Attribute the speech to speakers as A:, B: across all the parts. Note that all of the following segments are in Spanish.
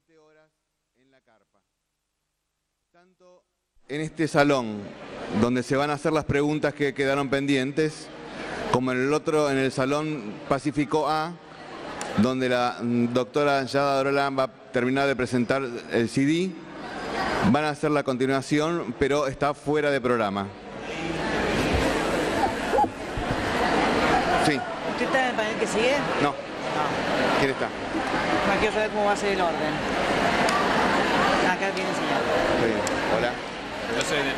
A: 7 horas en la carpa. Tanto en este salón, donde se van a hacer las preguntas que quedaron pendientes, como en el otro, en el Salón Pacífico A, donde la doctora Yada Dorolán va a terminar de presentar el CD. Van a hacer la continuación, pero está fuera de programa. Sí.
B: ¿Usted está en el panel que sigue?
A: No.
B: No.
A: ¿Quién está?
B: No quiero saber cómo va a ser el orden. Acá viene el señor.
A: Está bien. Hola.
C: Yo soy de...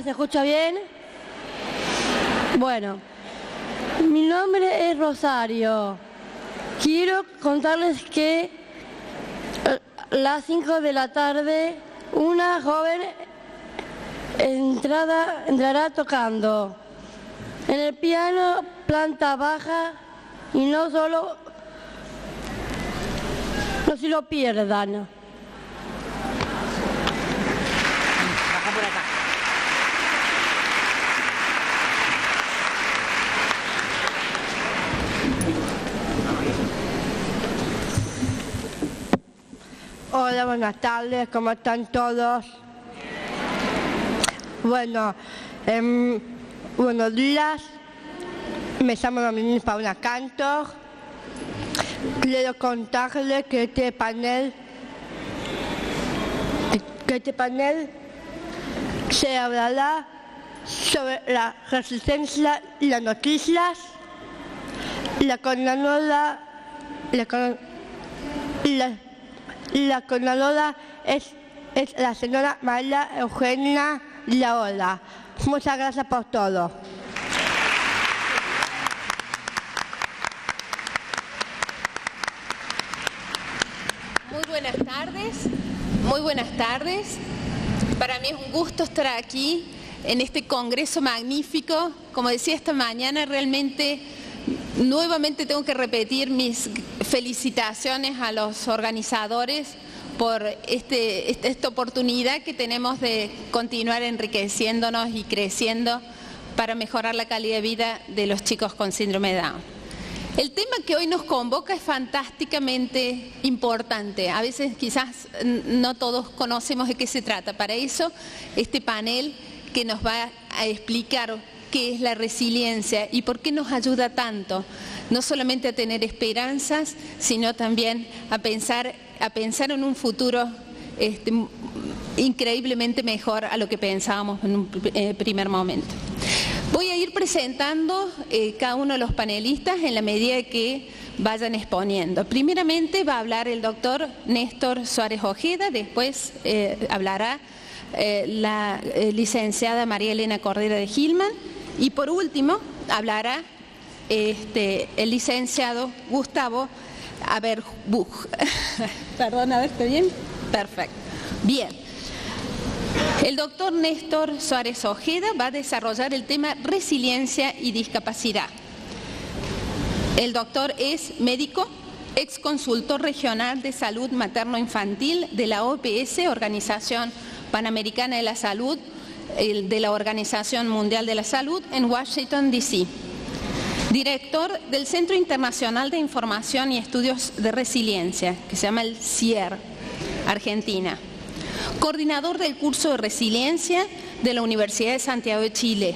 D: ¿Se escucha bien? Bueno, mi nombre es Rosario. Quiero contarles que a las 5 de la tarde una joven entrará tocando en el piano planta baja y no se lo pierdan.
B: Baja por acá.
D: Hola, buenas tardes, ¿cómo están todos? Bueno, buenos días, me llamo Dominique Paula Cantor. Quiero contarles que este panel se hablará sobre la resistencia y las noticias. La coordinadora es la señora María Eugenia Laola. Muchas gracias por todo.
E: Muy buenas tardes, muy buenas tardes. Para mí es un gusto estar aquí en este congreso magnífico. Como decía esta mañana, realmente nuevamente tengo que repetir mis felicitaciones a los organizadores por esta oportunidad que tenemos de continuar enriqueciéndonos y creciendo para mejorar la calidad de vida de los chicos con síndrome de Down. El tema que hoy nos convoca es fantásticamente importante. A veces quizás no todos conocemos de qué se trata. Para eso, este panel que nos va a explicar qué es la resiliencia y por qué nos ayuda tanto, no solamente a tener esperanzas, sino también a pensar en un futuro increíblemente mejor a lo que pensábamos en un primer momento. Voy a ir presentando cada uno de los panelistas en la medida que vayan exponiendo. Primeramente va a hablar el doctor Néstor Suárez Ojeda, después hablará la licenciada María Elena Cordera de Gilman y por último hablará el licenciado Gustavo Aberbuch. Perdón, a ver, ¿está bien? Perfecto. Bien. El doctor Néstor Suárez Ojeda va a desarrollar el tema resiliencia y discapacidad. El doctor es médico, ex consultor regional de salud materno-infantil de la OPS, Organización Panamericana de la Salud, de la Organización Mundial de la Salud en Washington, D.C. Director del Centro Internacional de Información y Estudios de Resiliencia, que se llama el CIER, Argentina. Coordinador del curso de resiliencia de la Universidad de Santiago de Chile.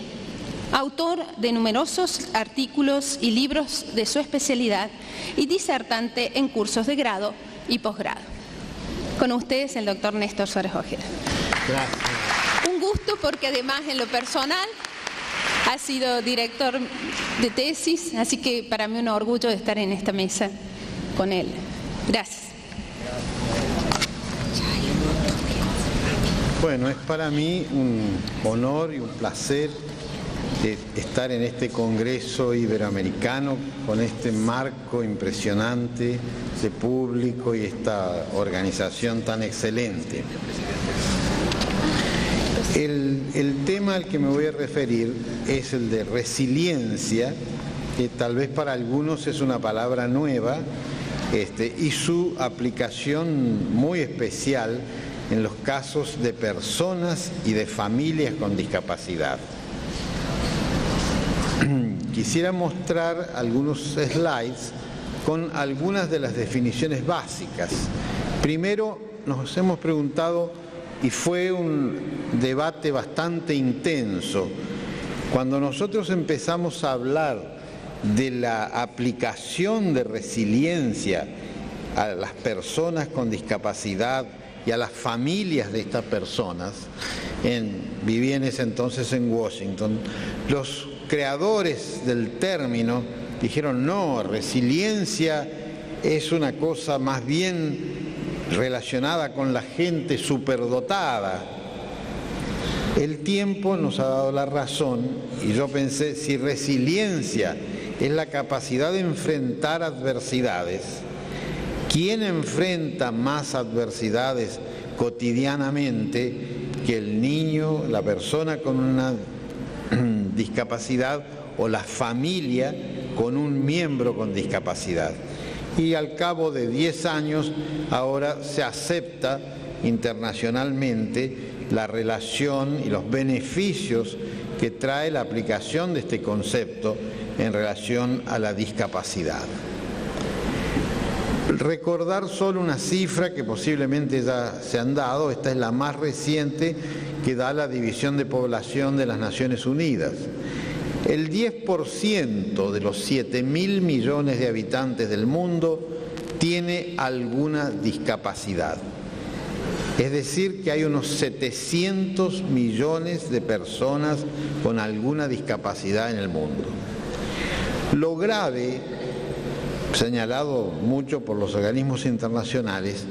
E: Autor de numerosos artículos y libros de su especialidad y disertante en cursos de grado y posgrado. Con ustedes el doctor Néstor Suárez Ojeda.
C: Gracias.
E: Un gusto porque además en lo personal ha sido director de tesis, así que para mí un orgullo de estar en esta mesa con él. Gracias.
C: Bueno, es para mí un honor y un placer estar en este Congreso Iberoamericano con este marco impresionante de público y esta organización tan excelente. El tema al que me voy a referir es el de resiliencia, que tal vez para algunos es una palabra nueva, y su aplicación muy especial en los casos de personas y de familias con discapacidad. Quisiera mostrar algunos slides con algunas de las definiciones básicas. Primero, nos hemos preguntado, y fue un debate bastante intenso, cuando nosotros empezamos a hablar de la aplicación de resiliencia a las personas con discapacidad y a las familias de estas personas, viví en ese entonces en Washington, los creadores del término dijeron no, resiliencia es una cosa más bien relacionada con la gente superdotada. El tiempo nos ha dado la razón y yo pensé, si resiliencia es la capacidad de enfrentar adversidades, ¿quién enfrenta más adversidades cotidianamente que el niño, la persona con una discapacidad o la familia con un miembro con discapacidad? Y al cabo de 10 años ahora se acepta internacionalmente la relación y los beneficios que trae la aplicación de este concepto en relación a la discapacidad. Recordar solo una cifra que posiblemente ya se han dado, esta es la más reciente que da la División de Población de las Naciones Unidas. El 10% de los 7.000 millones de habitantes del mundo tiene alguna discapacidad. Es decir, que hay unos 700 millones de personas con alguna discapacidad en el mundo. Lo grave, señalado mucho por los organismos internacionales,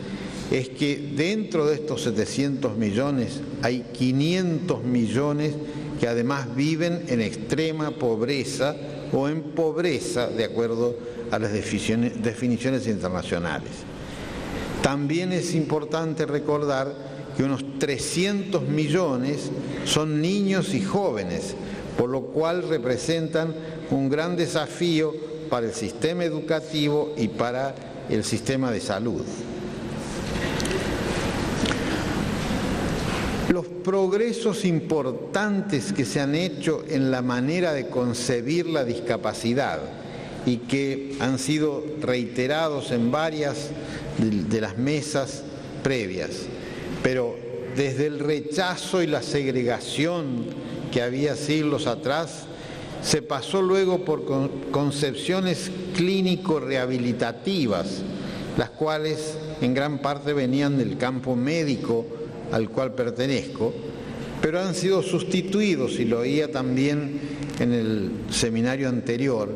C: es que dentro de estos 700 millones hay 500 millones que además viven en extrema pobreza o en pobreza, de acuerdo a las definiciones internacionales. También es importante recordar que unos 300 millones son niños y jóvenes, por lo cual representan un gran desafío para el sistema educativo y para el sistema de salud. Los progresos importantes que se han hecho en la manera de concebir la discapacidad y que han sido reiterados en varias de las mesas previas, pero desde el rechazo y la segregación que había siglos atrás, se pasó luego por concepciones clínico-rehabilitativas las cuales en gran parte venían del campo médico al cual pertenezco, pero han sido sustituidos, y lo oía también en el seminario anterior,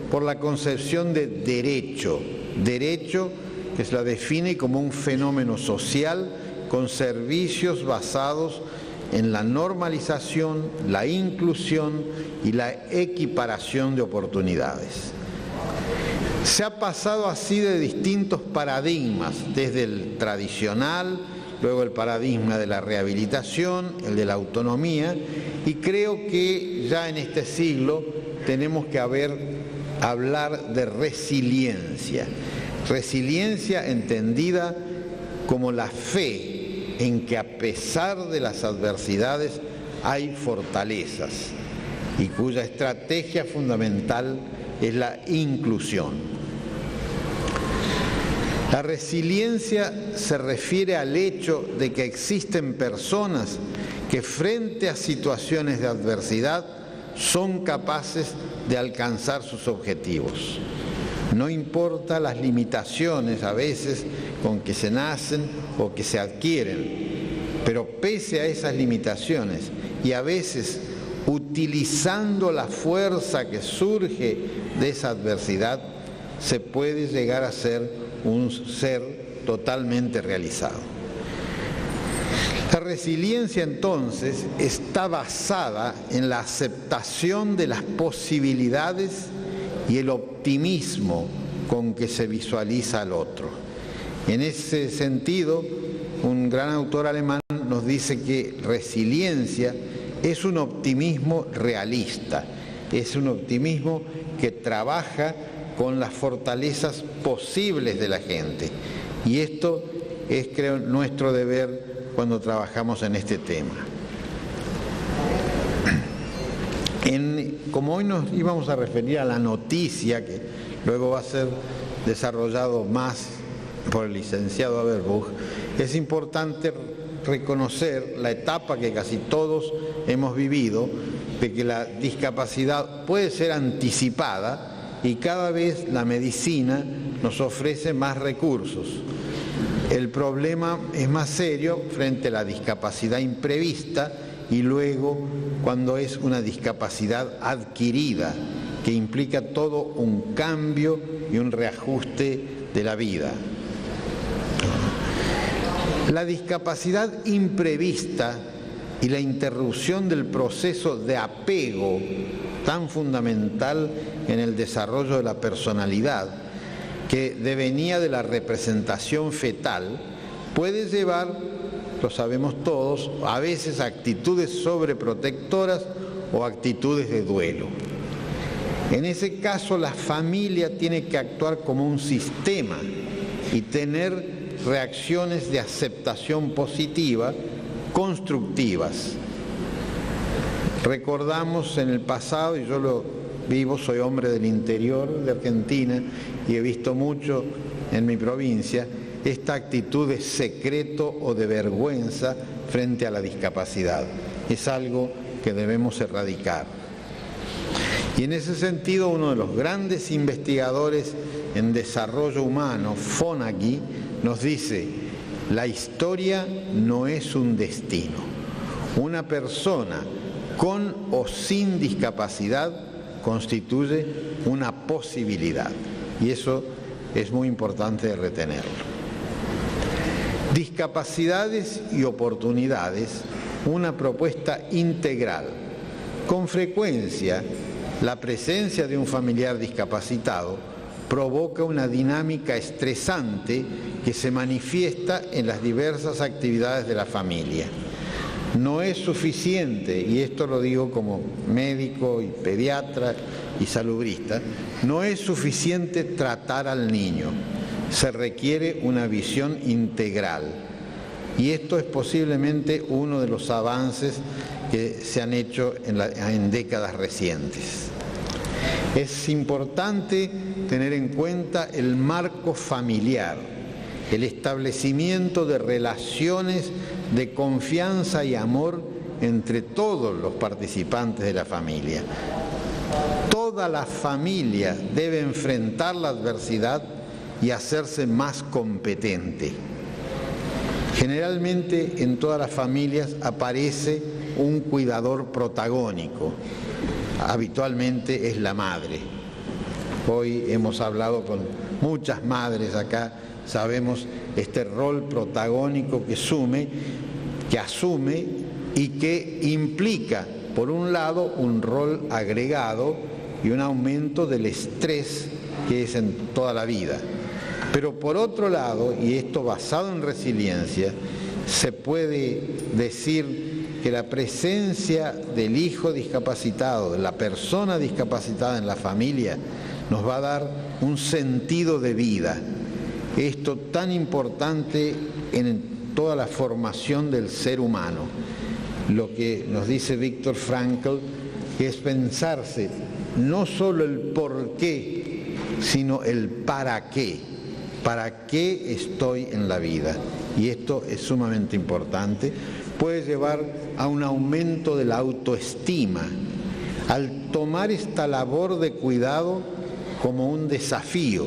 C: por la concepción de derecho. Derecho que se la define como un fenómeno social con servicios basados en la normalización, la inclusión y la equiparación de oportunidades. Se ha pasado así de distintos paradigmas, desde el tradicional, luego el paradigma de la rehabilitación, el de la autonomía, y creo que ya en este siglo tenemos que hablar de resiliencia. Resiliencia entendida como la fe en que a pesar de las adversidades hay fortalezas y cuya estrategia fundamental es la inclusión. La resiliencia se refiere al hecho de que existen personas que frente a situaciones de adversidad son capaces de alcanzar sus objetivos. No importa las limitaciones a veces con que se nacen o que se adquieren, pero pese a esas limitaciones y a veces utilizando la fuerza que surge de esa adversidad, se puede llegar a ser un ser totalmente realizado. La resiliencia entonces está basada en la aceptación de las posibilidades y el optimismo con que se visualiza al otro. En ese sentido, un gran autor alemán nos dice que resiliencia es un optimismo realista, es un optimismo que trabaja con las fortalezas posibles de la gente. Y esto es, creo, nuestro deber cuando trabajamos en este tema. Como hoy nos íbamos a referir a la noticia, que luego va a ser desarrollado más por el licenciado Averbuch, es importante reconocer la etapa que casi todos hemos vivido, de que la discapacidad puede ser anticipada, y cada vez la medicina nos ofrece más recursos. El problema es más serio frente a la discapacidad imprevista y luego cuando es una discapacidad adquirida, que implica todo un cambio y un reajuste de la vida. La discapacidad imprevista y la interrupción del proceso de apego tan fundamental en el desarrollo de la personalidad, que devenía de la representación fetal, puede llevar, lo sabemos todos, a veces a actitudes sobreprotectoras o actitudes de duelo. En ese caso, la familia tiene que actuar como un sistema y tener reacciones de aceptación positiva, constructivas. Recordamos en el pasado, y yo lo vivo, soy hombre del interior de Argentina y he visto mucho en mi provincia, esta actitud de secreto o de vergüenza frente a la discapacidad. Es algo que debemos erradicar. Y en ese sentido, uno de los grandes investigadores en desarrollo humano, Fonagy, nos dice: la historia no es un destino. Una persona con o sin discapacidad constituye una posibilidad. Y eso es muy importante retenerlo. Discapacidades y oportunidades, una propuesta integral. Con frecuencia, la presencia de un familiar discapacitado provoca una dinámica estresante que se manifiesta en las diversas actividades de la familia. No es suficiente, y esto lo digo como médico y pediatra y salubrista, no es suficiente tratar al niño, se requiere una visión integral. Y esto es posiblemente uno de los avances que se han hecho en décadas recientes. Es importante tener en cuenta el marco familiar, el establecimiento de relaciones de confianza y amor entre todos los participantes de la familia. Toda la familia debe enfrentar la adversidad y hacerse más competente. Generalmente en todas las familias aparece un cuidador protagónico. Habitualmente es la madre. Hoy hemos hablado con muchas madres acá, sabemos este rol protagónico que asume y que implica, por un lado, un rol agregado y un aumento del estrés que es en toda la vida. Pero por otro lado, y esto basado en resiliencia, se puede decir que la presencia del hijo discapacitado, de la persona discapacitada en la familia, nos va a dar un sentido de vida. Esto tan importante en toda la formación del ser humano. Lo que nos dice Viktor Frankl es pensarse no solo el por qué, sino el para qué. ¿Para qué estoy en la vida? Y esto es sumamente importante. Puede llevar a un aumento de la autoestima. Al tomar esta labor de cuidado como un desafío,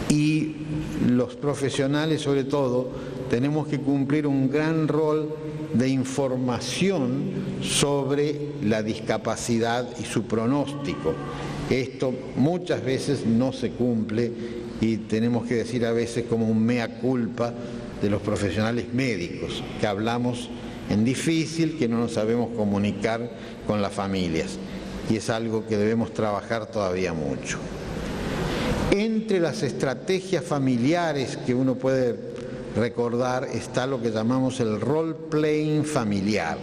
C: y los profesionales sobre todo tenemos que cumplir un gran rol de información sobre la discapacidad y su pronóstico. Esto muchas veces no se cumple y tenemos que decir a veces como un mea culpa de los profesionales médicos, que hablamos en difícil, que no nos sabemos comunicar con las familias, y es algo que debemos trabajar todavía mucho. Entre las estrategias familiares que uno puede recordar está lo que llamamos el role-playing familiar.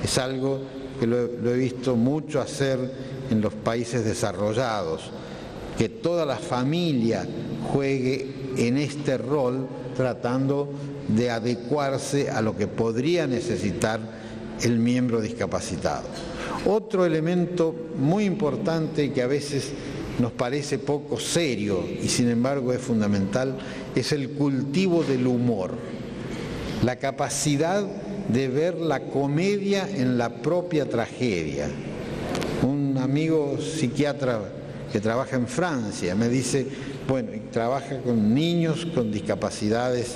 C: Es algo que lo he visto mucho hacer en los países desarrollados, que toda la familia juegue en este rol tratando de adecuarse a lo que podría necesitar el miembro discapacitado. Otro elemento muy importante que a veces nos parece poco serio y sin embargo es fundamental es el cultivo del humor, la capacidad de ver la comedia en la propia tragedia. Un amigo psiquiatra que trabaja en Francia me dice, bueno, trabaja con niños con discapacidades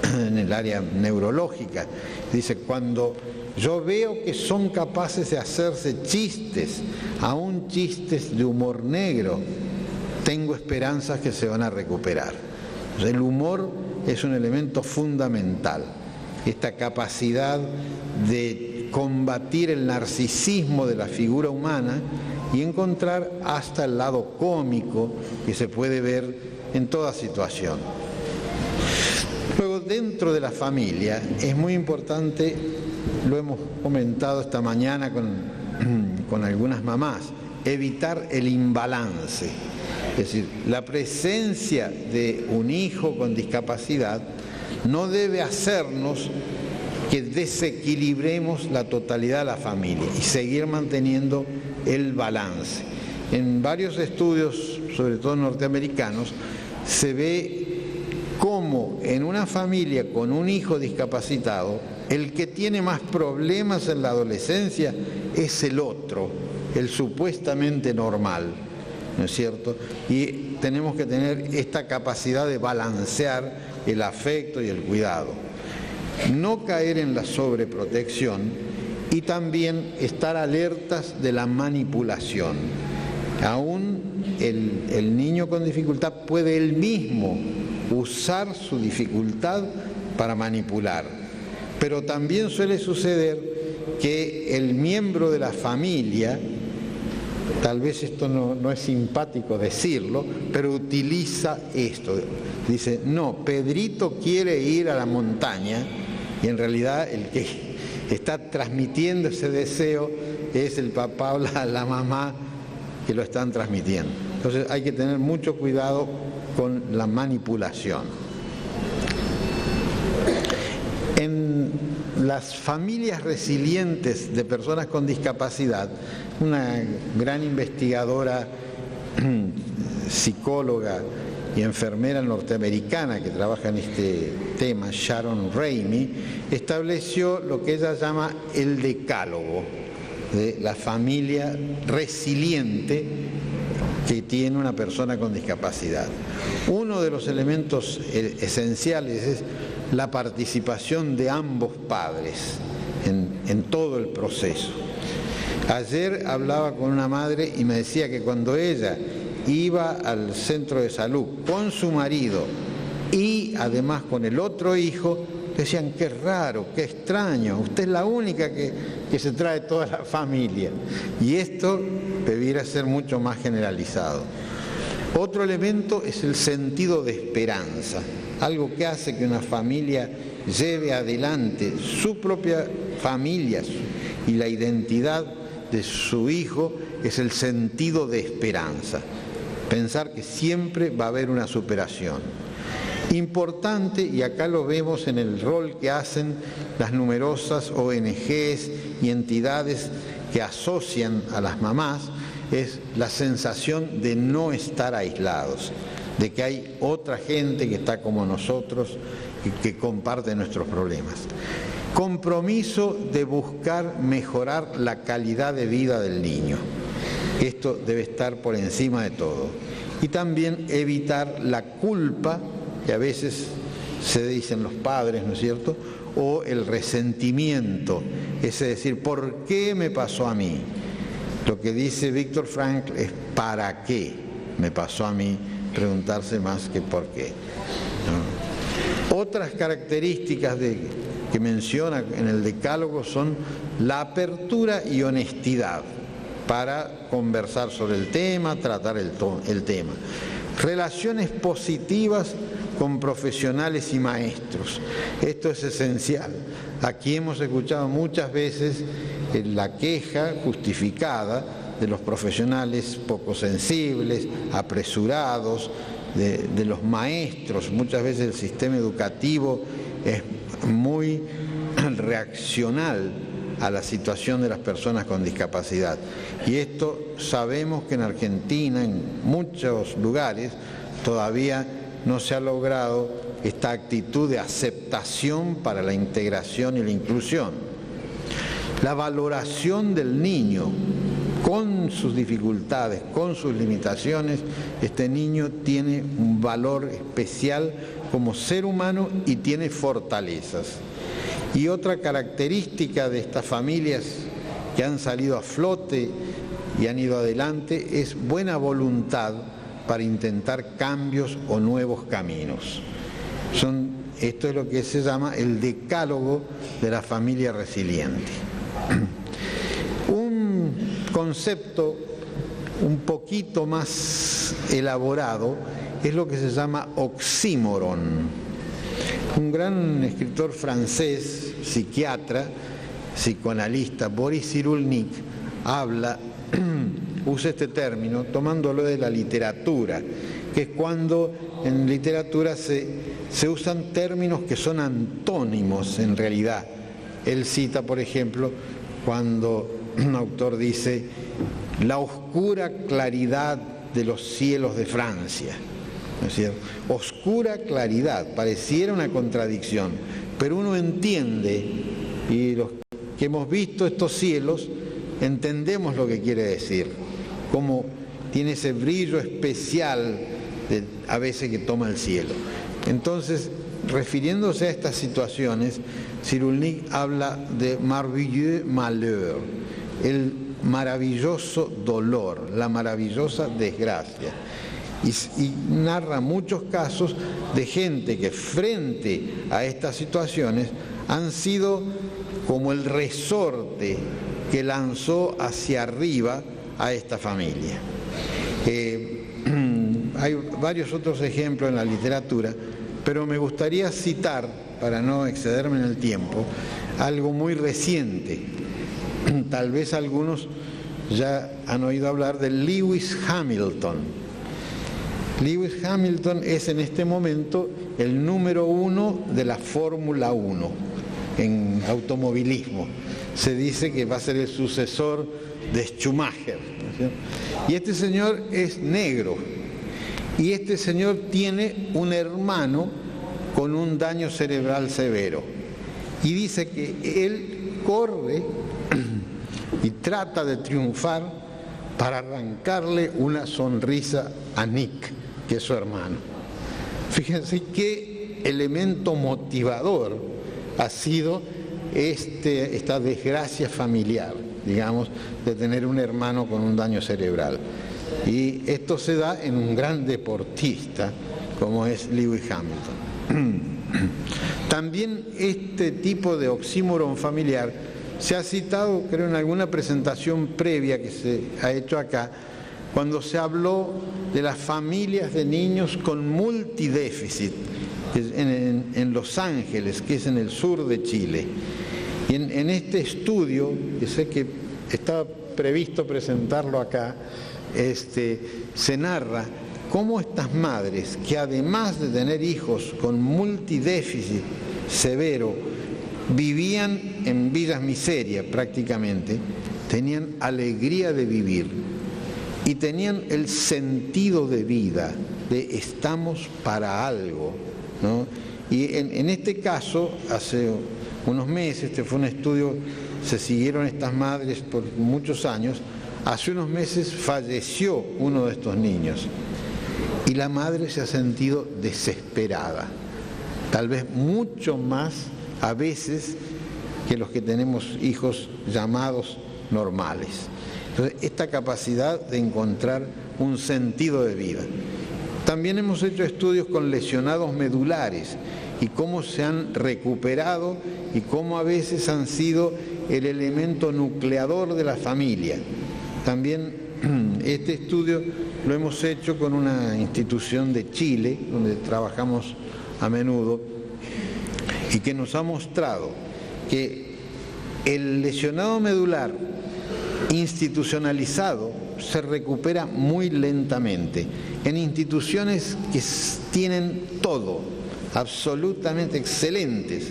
C: en el área neurológica. Dice, cuando yo veo que son capaces de hacerse chistes, aún chistes de humor negro, tengo esperanzas que se van a recuperar. El humor es un elemento fundamental. Esta capacidad de combatir el narcisismo de la figura humana y encontrar hasta el lado cómico que se puede ver en toda situación. Luego, dentro de la familia, es muy importante, lo hemos comentado esta mañana con algunas mamás, evitar el imbalance. Es decir, la presencia de un hijo con discapacidad no debe hacernos que desequilibremos la totalidad de la familia y seguir manteniendo el balance. En varios estudios, sobre todo norteamericanos, se ve cómo en una familia con un hijo discapacitado, el que tiene más problemas en la adolescencia es el otro, el supuestamente normal, ¿no es cierto? Y tenemos que tener esta capacidad de balancear el afecto y el cuidado. No caer en la sobreprotección y también estar alertas de la manipulación. Aún el niño con dificultad puede él mismo usar su dificultad para manipular, pero también suele suceder que el miembro de la familia, tal vez esto no es simpático decirlo, pero utiliza esto. Dice, no, Pedrito quiere ir a la montaña, y en realidad el que está transmitiendo ese deseo es el papá o la mamá que lo están transmitiendo. Entonces hay que tener mucho cuidado con la manipulación. En las familias resilientes de personas con discapacidad, una gran investigadora, psicóloga y enfermera norteamericana que trabaja en este tema, Sharon Raimi, estableció lo que ella llama el decálogo de la familia resiliente que tiene una persona con discapacidad. Uno de los elementos esenciales es la participación de ambos padres en todo el proceso. Ayer hablaba con una madre y me decía que cuando ella iba al centro de salud con su marido y además con el otro hijo, decían: qué raro, qué extraño, usted es la única que se trae toda la familia. Y esto debiera ser mucho más generalizado. Otro elemento es el sentido de esperanza, algo que hace que una familia lleve adelante su propia familia y la identidad de su hijo, es el sentido de esperanza. Pensar que siempre va a haber una superación. Importante, y acá lo vemos en el rol que hacen las numerosas ONGs y entidades que asocian a las mamás, es la sensación de no estar aislados, de que hay otra gente que está como nosotros y que comparte nuestros problemas. Compromiso de buscar mejorar la calidad de vida del niño. Esto debe estar por encima de todo. Y también evitar la culpa, que a veces se dicen los padres, ¿no es cierto?, o el resentimiento, es decir, ¿por qué me pasó a mí? Lo que dice Viktor Frankl es ¿para qué me pasó a mí? Preguntarse más que por qué, ¿no? Otras características que menciona en el decálogo son la apertura y honestidad para conversar sobre el tema, tratar el tema. Relaciones positivas con profesionales y maestros. Esto es esencial. Aquí hemos escuchado muchas veces la queja justificada de los profesionales poco sensibles, apresurados, de los maestros. Muchas veces el sistema educativo es muy reaccional a la situación de las personas con discapacidad. Y esto sabemos que en Argentina, en muchos lugares, todavía no se ha logrado esta actitud de aceptación para la integración y la inclusión. La valoración del niño, con sus dificultades, con sus limitaciones, este niño tiene un valor especial como ser humano y tiene fortalezas. Y otra característica de estas familias que han salido a flote y han ido adelante es buena voluntad para intentar cambios o nuevos caminos. Esto es lo que se llama el decálogo de la familia resiliente. Un concepto un poquito más elaborado es lo que se llama oxímoron. Un gran escritor francés, psiquiatra, psicoanalista, Boris Cyrulnik, usa este término tomándolo de la literatura, que es cuando en literatura se usan términos que son antónimos en realidad. Él cita, por ejemplo, cuando un autor dice la oscura claridad de los cielos de Francia, ¿no es cierto? Oscura claridad, pareciera una contradicción, pero uno entiende, y los que hemos visto estos cielos entendemos lo que quiere decir, cómo tiene ese brillo especial a veces que toma el cielo. Entonces, refiriéndose a estas situaciones, Cyrulnik habla de merveilleux malheur, el maravilloso dolor, la maravillosa desgracia. Y narra muchos casos de gente que frente a estas situaciones han sido como el resorte que lanzó hacia arriba a esta familia. Hay varios otros ejemplos en la literatura, pero me gustaría citar, para no excederme en el tiempo, algo muy reciente. Tal vez algunos ya han oído hablar de Lewis Hamilton. Lewis Hamilton es en este momento el número 1 de la Fórmula 1 en automovilismo. Se dice que va a ser el sucesor de Schumacher, ¿no? Y este señor es negro, y este señor tiene un hermano con un daño cerebral severo, y dice que él corre y trata de triunfar para arrancarle una sonrisa a Nick, que es su hermano. Fíjense qué elemento motivador ha sido esta desgracia familiar, digamos, de tener un hermano con un daño cerebral. Y esto se da en un gran deportista como es Lewis Hamilton. También este tipo de oxímoron familiar se ha citado, creo, en alguna presentación previa que se ha hecho acá, cuando se habló de las familias de niños con multidéficit en Los Ángeles, que es en el sur de Chile. Y en este estudio, que sé que estaba previsto presentarlo acá, se narra cómo estas madres, que además de tener hijos con multidéficit severo, vivían en villas miseria prácticamente, tenían alegría de vivir y tenían el sentido de vida, de estamos para algo, ¿no? Y en este caso, hace unos meses, fue un estudio, se siguieron estas madres por muchos años, hace unos meses falleció uno de estos niños y la madre se ha sentido desesperada, tal vez mucho más a veces que los que tenemos hijos llamados normales. Entonces, esta capacidad de encontrar un sentido de vida. También hemos hecho estudios con lesionados medulares y cómo se han recuperado y cómo a veces han sido el elemento nucleador de la familia. También este estudio lo hemos hecho con una institución de Chile, donde trabajamos a menudo, y que nos ha mostrado que el lesionado medular institucionalizado se recupera muy lentamente. En instituciones que tienen todo, absolutamente excelentes,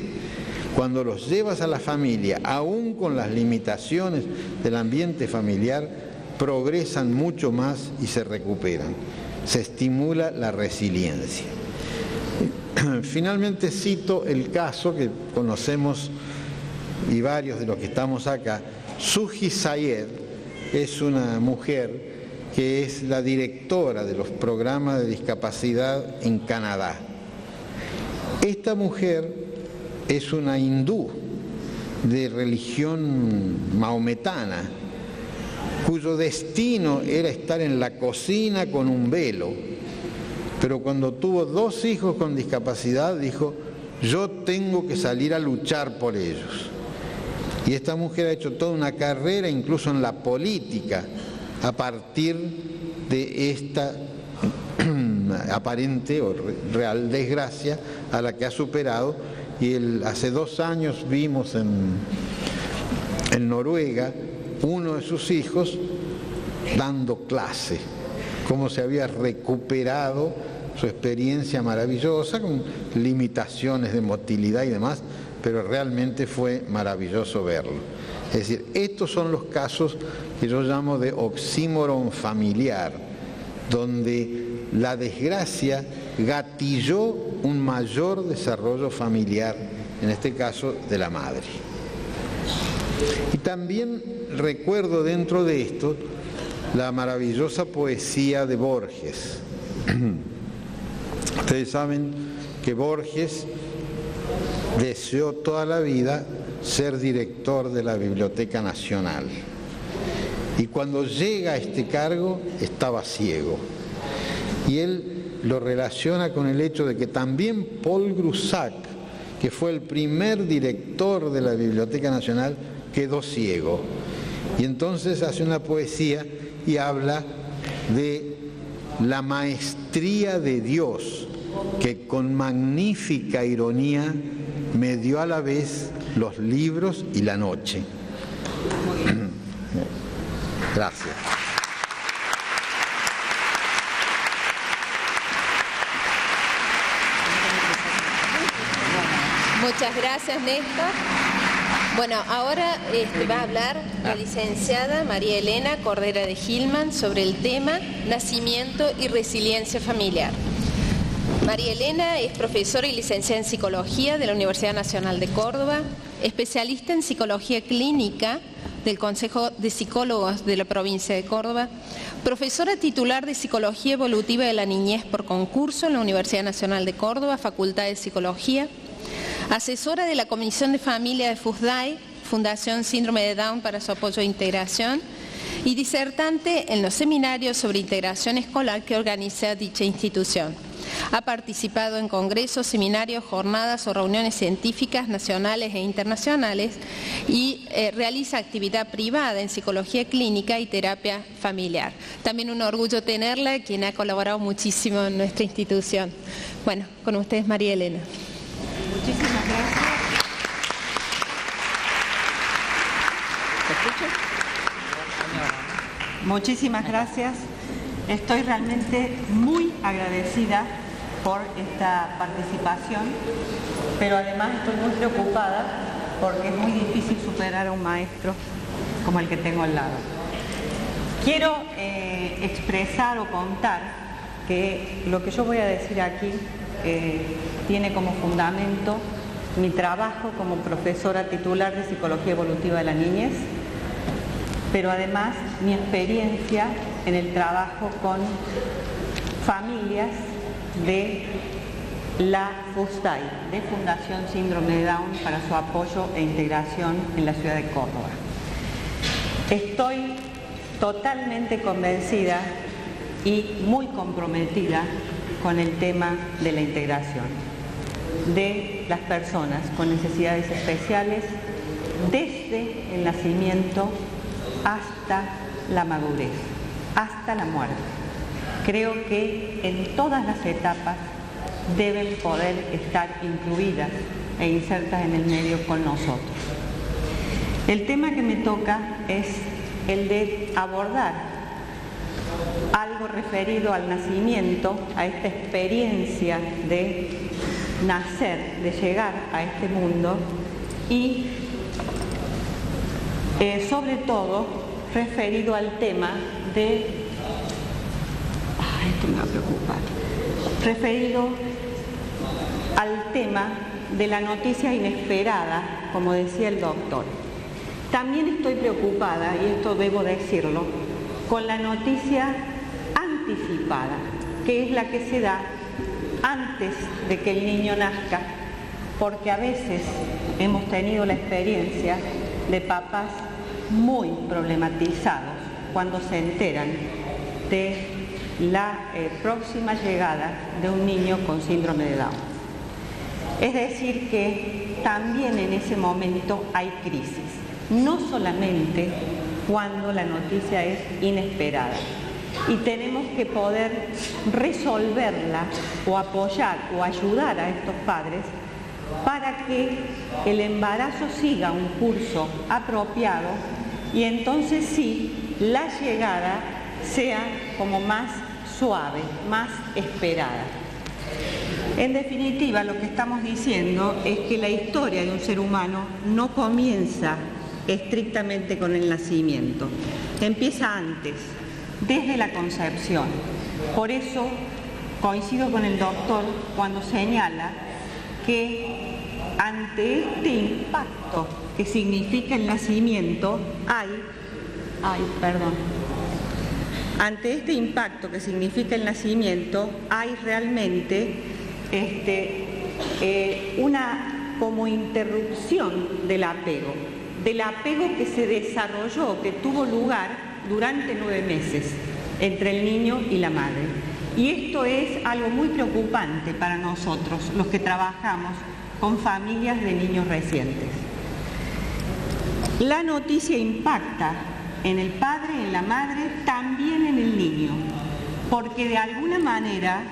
C: cuando los llevas a la familia, aún con las limitaciones del ambiente familiar, progresan mucho más y se recuperan. Se estimula la resiliencia. Finalmente cito el caso que conocemos y varios de los que estamos acá. Suji Sayed es una mujer que es la directora de los programas de discapacidad en Canadá. Esta mujer es una hindú de religión maometana, cuyo destino era estar en la cocina con un velo, pero cuando tuvo 2 hijos con discapacidad dijo, yo tengo que salir a luchar por ellos. Y esta mujer ha hecho toda una carrera, incluso en la política, a partir de esta aparente o real desgracia a la que ha superado. Y hace 2 años vimos en Noruega uno de sus hijos dando clase, cómo se había recuperado su experiencia maravillosa, con limitaciones de motilidad y demás, pero realmente fue maravilloso verlo. Es decir, estos son los casos que yo llamo de oxímoron familiar, donde la desgracia gatilló un mayor desarrollo familiar, en este caso de la madre. Y también recuerdo dentro de esto la maravillosa poesía de Borges. Ustedes saben que Borges deseó toda la vida ser director de la Biblioteca Nacional. Y cuando llega a este cargo estaba ciego. Y él lo relaciona con el hecho de que también Paul Groussac, que fue el primer director de la Biblioteca Nacional, quedó ciego. Y entonces hace una poesía y habla de la maestría de Dios, que con magnífica ironía me dio a la vez los libros y la noche. Gracias.
E: Muchas gracias, Néstor. Bueno, ahora va a hablar la licenciada María Elena Cordera de Gilman sobre el tema Nacimiento y Resiliencia Familiar. María Elena es profesora y licenciada en Psicología de la Universidad Nacional de Córdoba, especialista en Psicología Clínica de del Consejo de Psicólogos de la provincia de Córdoba, profesora titular de Psicología Evolutiva de la Niñez por concurso en la Universidad Nacional de Córdoba, Facultad de Psicología, asesora de la Comisión de Familia de FUSDAI, Fundación Síndrome de Down para su apoyo e integración, y disertante en los seminarios sobre integración escolar que organiza dicha institución. Ha participado en congresos, seminarios, jornadas o reuniones científicas nacionales e internacionales y realiza actividad privada en psicología clínica y terapia familiar. También un orgullo tenerla, quien ha colaborado muchísimo en nuestra institución. Bueno, con ustedes María Elena.
F: Muchísimas gracias. ¿Se escucha? Muchísimas gracias. Estoy realmente muy agradecida por esta participación, pero además estoy muy preocupada porque es muy difícil superar a un maestro como el que tengo al lado. Quiero expresar o contar que lo que yo voy a decir aquí tiene como fundamento mi trabajo como profesora titular de Psicología Evolutiva de la Niñez, pero además mi experiencia en el trabajo con familias de la FUSDAI, de Fundación Síndrome de Down, para su apoyo e integración en la ciudad de Córdoba. Estoy totalmente convencida y muy comprometida con el tema de la integración de las personas con necesidades especiales desde el nacimiento hasta la madurez, hasta la muerte. Creo que en todas las etapas deben poder estar incluidas e insertas en el medio con nosotros. El tema que me toca es el de abordar algo referido al nacimiento, a esta experiencia de nacer, de llegar a este mundo y sobre todo referido al tema de, esto me va a preocupar, referido al tema de la noticia inesperada, como decía el doctor. También estoy preocupada, y esto debo decirlo, con la noticia anticipada, que es la que se da antes de que el niño nazca, porque a veces hemos tenido la experiencia de papás muy problematizados cuando se enteran de la próxima llegada de un niño con síndrome de Down. Es decir que también en ese momento hay crisis, no solamente cuando la noticia es inesperada. Y tenemos que poder resolverla o apoyar o ayudar a estos padres para que el embarazo siga un curso apropiado y entonces sí, la llegada sea como más suave, más esperada. En definitiva, lo que estamos diciendo es que la historia de un ser humano no comienza estrictamente con el nacimiento, empieza antes, desde la concepción. Por eso coincido con el doctor cuando señala que ante este impacto que significa el nacimiento ante este impacto que significa el nacimiento hay realmente una como interrupción del apego que se desarrolló, que tuvo lugar durante 9 meses entre el niño y la madre. Y esto es algo muy preocupante para nosotros, los que trabajamos con familias de niños recientes. La noticia impacta en el padre, en la madre, también en el niño, porque de alguna manera,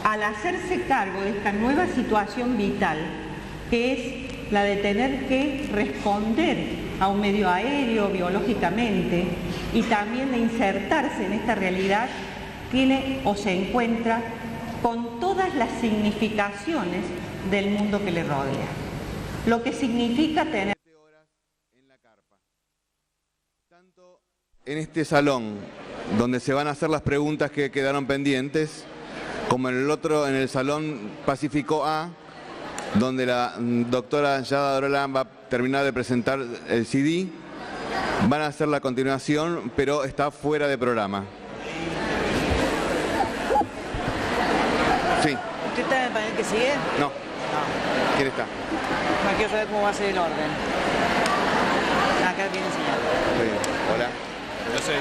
F: al hacerse cargo de esta nueva situación vital, que es la de tener que responder a un medio aéreo biológicamente y también de insertarse en esta realidad, tiene o se encuentra con todas las significaciones del mundo que le rodea. Lo que significa tener
A: en la carpa. Tanto en este salón, donde se van a hacer las preguntas que quedaron pendientes, como en el otro, en el salón Pacífico A, donde la doctora Yada Dorolán va a terminar de presentar el CD, van a hacer la continuación, pero está fuera de programa. Sí.
B: ¿Usted está en el panel que sigue?
A: No. ¿Quién está?
B: No quiero saber cómo va a ser el orden. Acá viene el señor.
A: Muy bien. Hola.
G: Yo soy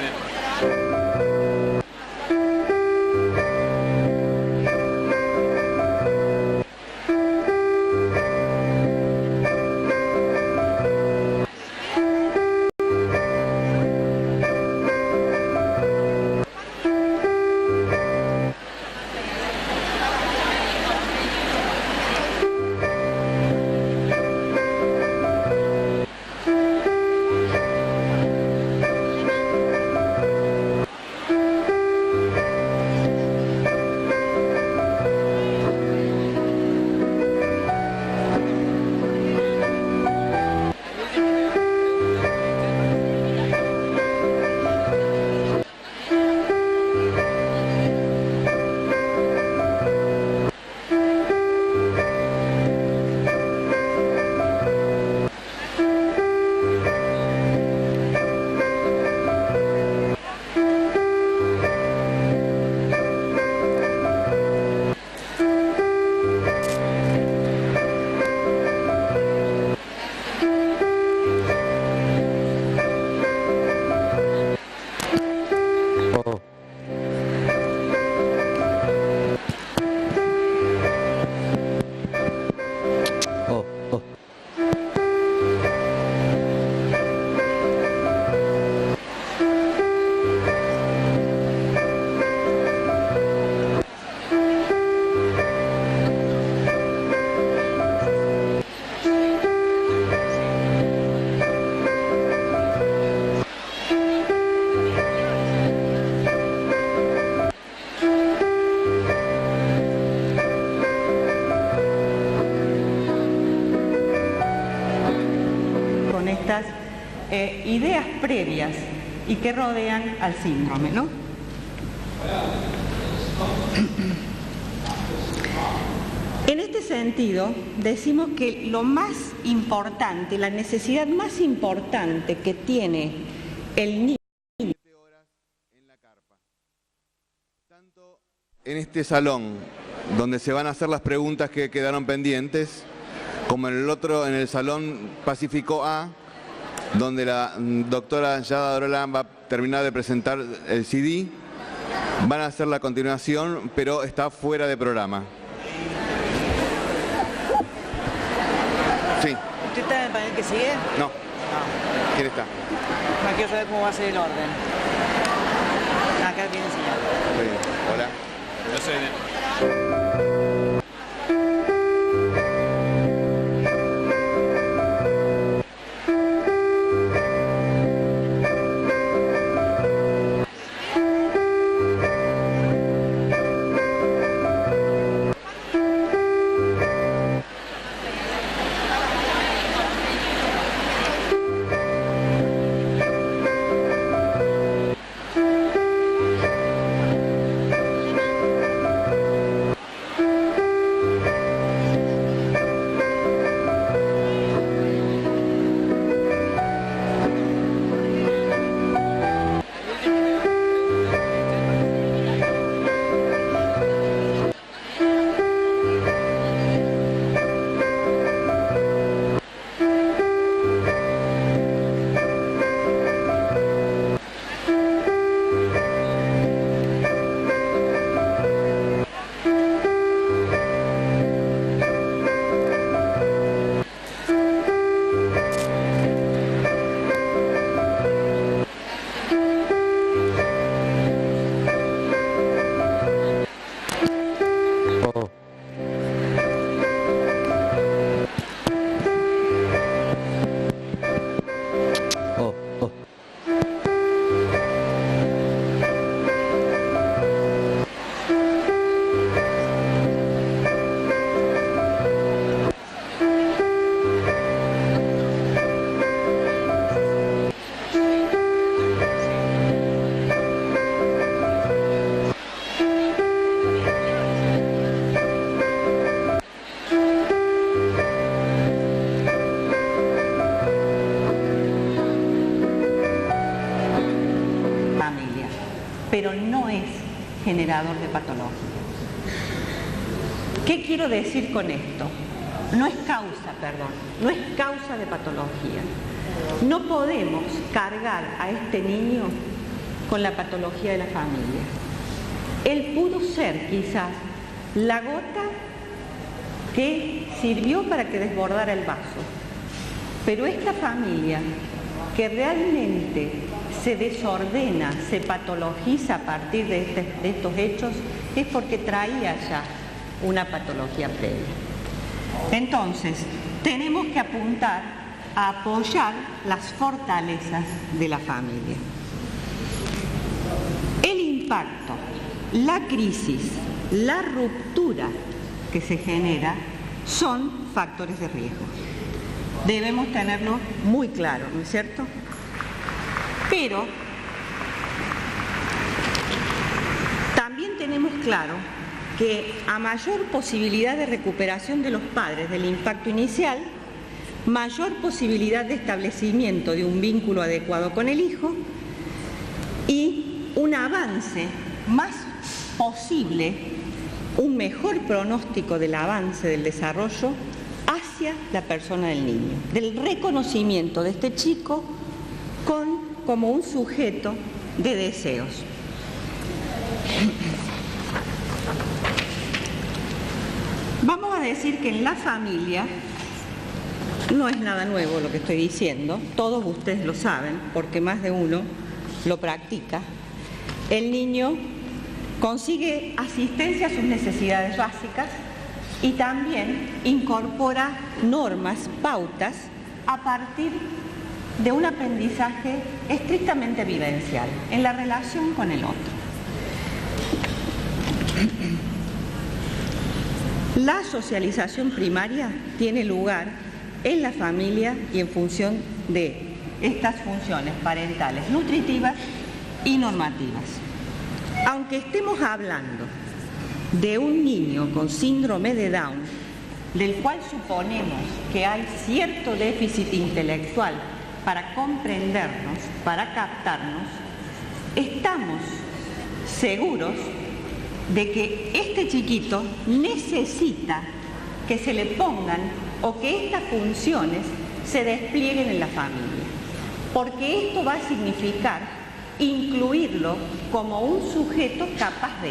F: ideas previas y que rodean al síndrome, ¿no? En este sentido, decimos que lo más importante, la necesidad más importante que tiene el niño
A: tanto en este salón, donde se van a hacer las preguntas que quedaron pendientes, como en el otro, en el Salón Pacífico A, donde la doctora Yada Dorolán va a terminar de presentar el CD, van a hacer la continuación, pero está fuera de programa. Sí.
B: ¿Usted está en el panel que sigue?
A: No. ¿Quién está?
B: No quiero saber cómo va a ser el orden. Acá viene el señor.
A: Muy bien. Hola.
G: Yo soy
F: generador de patología. ¿Qué quiero decir con esto? No es causa de patología. No podemos cargar a este niño con la patología de la familia. Él pudo ser quizás la gota que sirvió para que desbordara el vaso. Pero esta familia que realmente se desordena, se patologiza a partir de estos hechos, es porque traía ya una patología previa. Entonces, tenemos que apuntar a apoyar las fortalezas de la familia. El impacto, la crisis, la ruptura que se genera son factores de riesgo. Debemos tenerlo muy claro, ¿no es cierto? Pero también tenemos claro que a mayor posibilidad de recuperación de los padres del impacto inicial, mayor posibilidad de establecimiento de un vínculo adecuado con el hijo y un avance más posible, un mejor pronóstico del avance del desarrollo hacia la persona del niño, del reconocimiento de este chico como un sujeto de deseos. Vamos a decir que en la familia, no es nada nuevo lo que estoy diciendo, todos ustedes lo saben, porque más de uno lo practica. El niño consigue asistencia a sus necesidades básicas y también incorpora normas, pautas, a partir de un aprendizaje estrictamente vivencial, en la relación con el otro. La socialización primaria tiene lugar en la familia y en función de estas funciones parentales, nutritivas y normativas. Aunque estemos hablando de un niño con síndrome de Down, del cual suponemos que hay cierto déficit intelectual para comprendernos, para captarnos, estamos seguros de que este chiquito necesita que se le pongan o que estas funciones se desplieguen en la familia, porque esto va a significar incluirlo como un sujeto capaz de.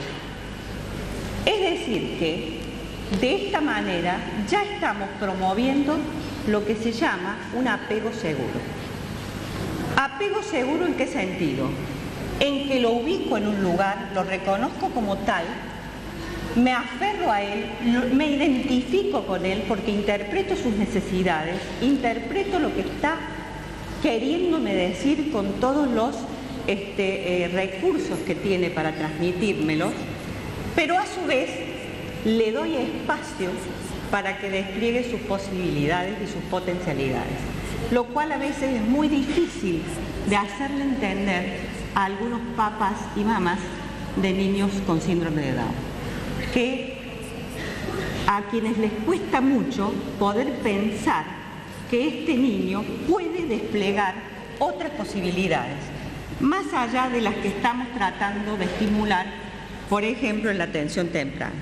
F: Es decir, que de esta manera ya estamos promoviendo lo que se llama un apego seguro. ¿Apego seguro en qué sentido? En que lo ubico en un lugar, lo reconozco como tal, me aferro a él, me identifico con él porque interpreto sus necesidades, interpreto lo que está queriéndome decir con todos los recursos que tiene para transmitírmelos, pero a su vez le doy espacio para que despliegue sus posibilidades y sus potencialidades, lo cual a veces es muy difícil de hacerle entender a algunos papás y mamás de niños con síndrome de Down, que a quienes les cuesta mucho poder pensar que este niño puede desplegar otras posibilidades, más allá de las que estamos tratando de estimular, por ejemplo, en la atención temprana.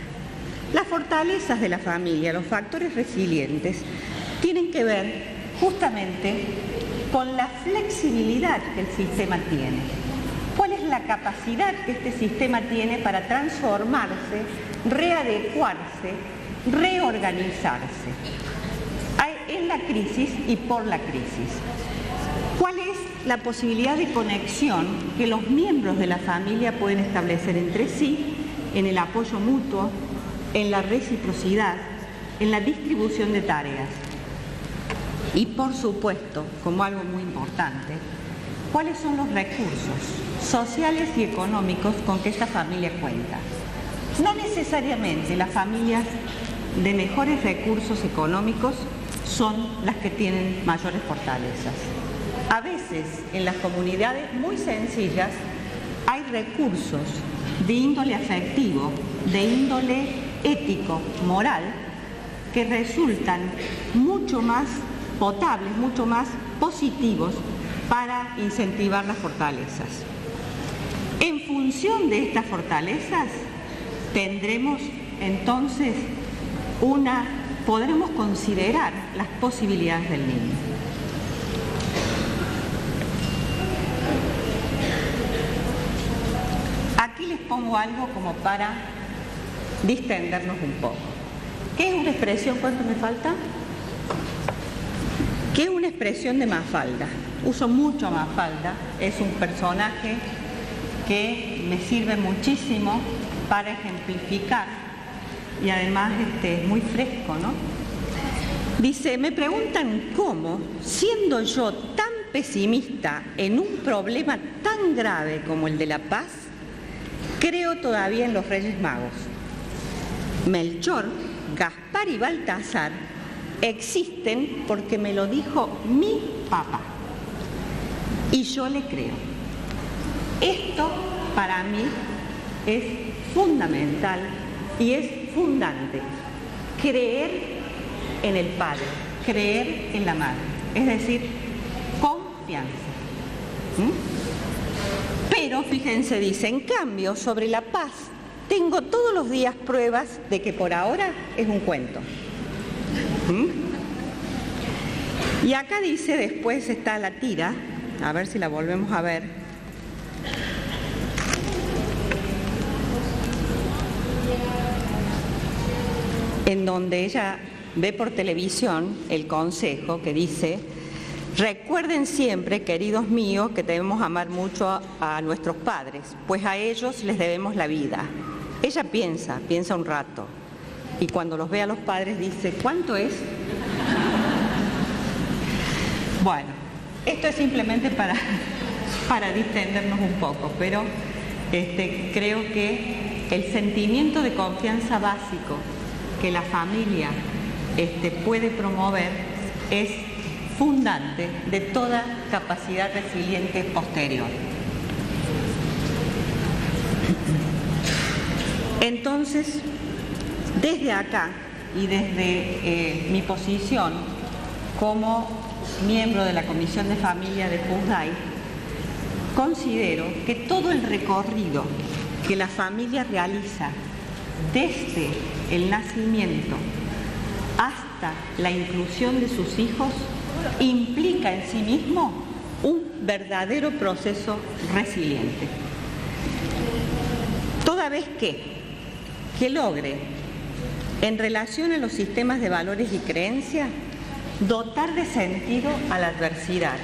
F: Las fortalezas de la familia, los factores resilientes, tienen que ver justamente con la flexibilidad que el sistema tiene. ¿Cuál es la capacidad que este sistema tiene para transformarse, readecuarse, reorganizarse en la crisis y por la crisis? ¿Cuál es la posibilidad de conexión que los miembros de la familia pueden establecer entre sí en el apoyo mutuo, en la reciprocidad, en la distribución de tareas? Y por supuesto, como algo muy importante, ¿cuáles son los recursos sociales y económicos con que esta familia cuenta? No necesariamente las familias de mejores recursos económicos son las que tienen mayores fortalezas. A veces en las comunidades muy sencillas hay recursos de índole afectivo, de índole ético, moral, que resultan mucho más potables, mucho más positivos para incentivar las fortalezas. En función de estas fortalezas, tendremos entonces podremos considerar las posibilidades del niño. Aquí les pongo algo como para distendernos un poco. ¿Qué es una expresión? ¿Cuánto me falta? ¿Qué es una expresión de Mafalda? Uso mucho a Mafalda, es un personaje que me sirve muchísimo para ejemplificar y además es muy fresco, ¿no? Dice, me preguntan cómo, siendo yo tan pesimista en un problema tan grave como el de la paz, creo todavía en los Reyes Magos. Melchor, Gaspar y Baltasar existen porque me lo dijo mi papá y yo le creo. Esto para mí es fundamental y es fundante. Creer en el padre, creer en la madre, es decir, confianza. Pero fíjense, dice, en cambio, sobre la paz, tengo todos los días pruebas de que por ahora es un cuento. Y acá dice, después está la tira, a ver si la volvemos a ver. En donde ella ve por televisión el consejo que dice, recuerden siempre, queridos míos, que debemos amar mucho a nuestros padres, pues a ellos les debemos la vida. Ella piensa un rato, y cuando los ve a los padres dice, ¿cuánto es? Bueno, esto es simplemente para distendernos un poco, pero creo que el sentimiento de confianza básico que la familia puede promover es fundante de toda capacidad resiliente posterior. Entonces, desde acá y desde mi posición como miembro de la Comisión de Familia de FUSDAI, considero que todo el recorrido que la familia realiza desde el nacimiento hasta la inclusión de sus hijos implica en sí mismo un verdadero proceso resiliente. Toda vez que logre, en relación a los sistemas de valores y creencias, dotar de sentido a la adversidad.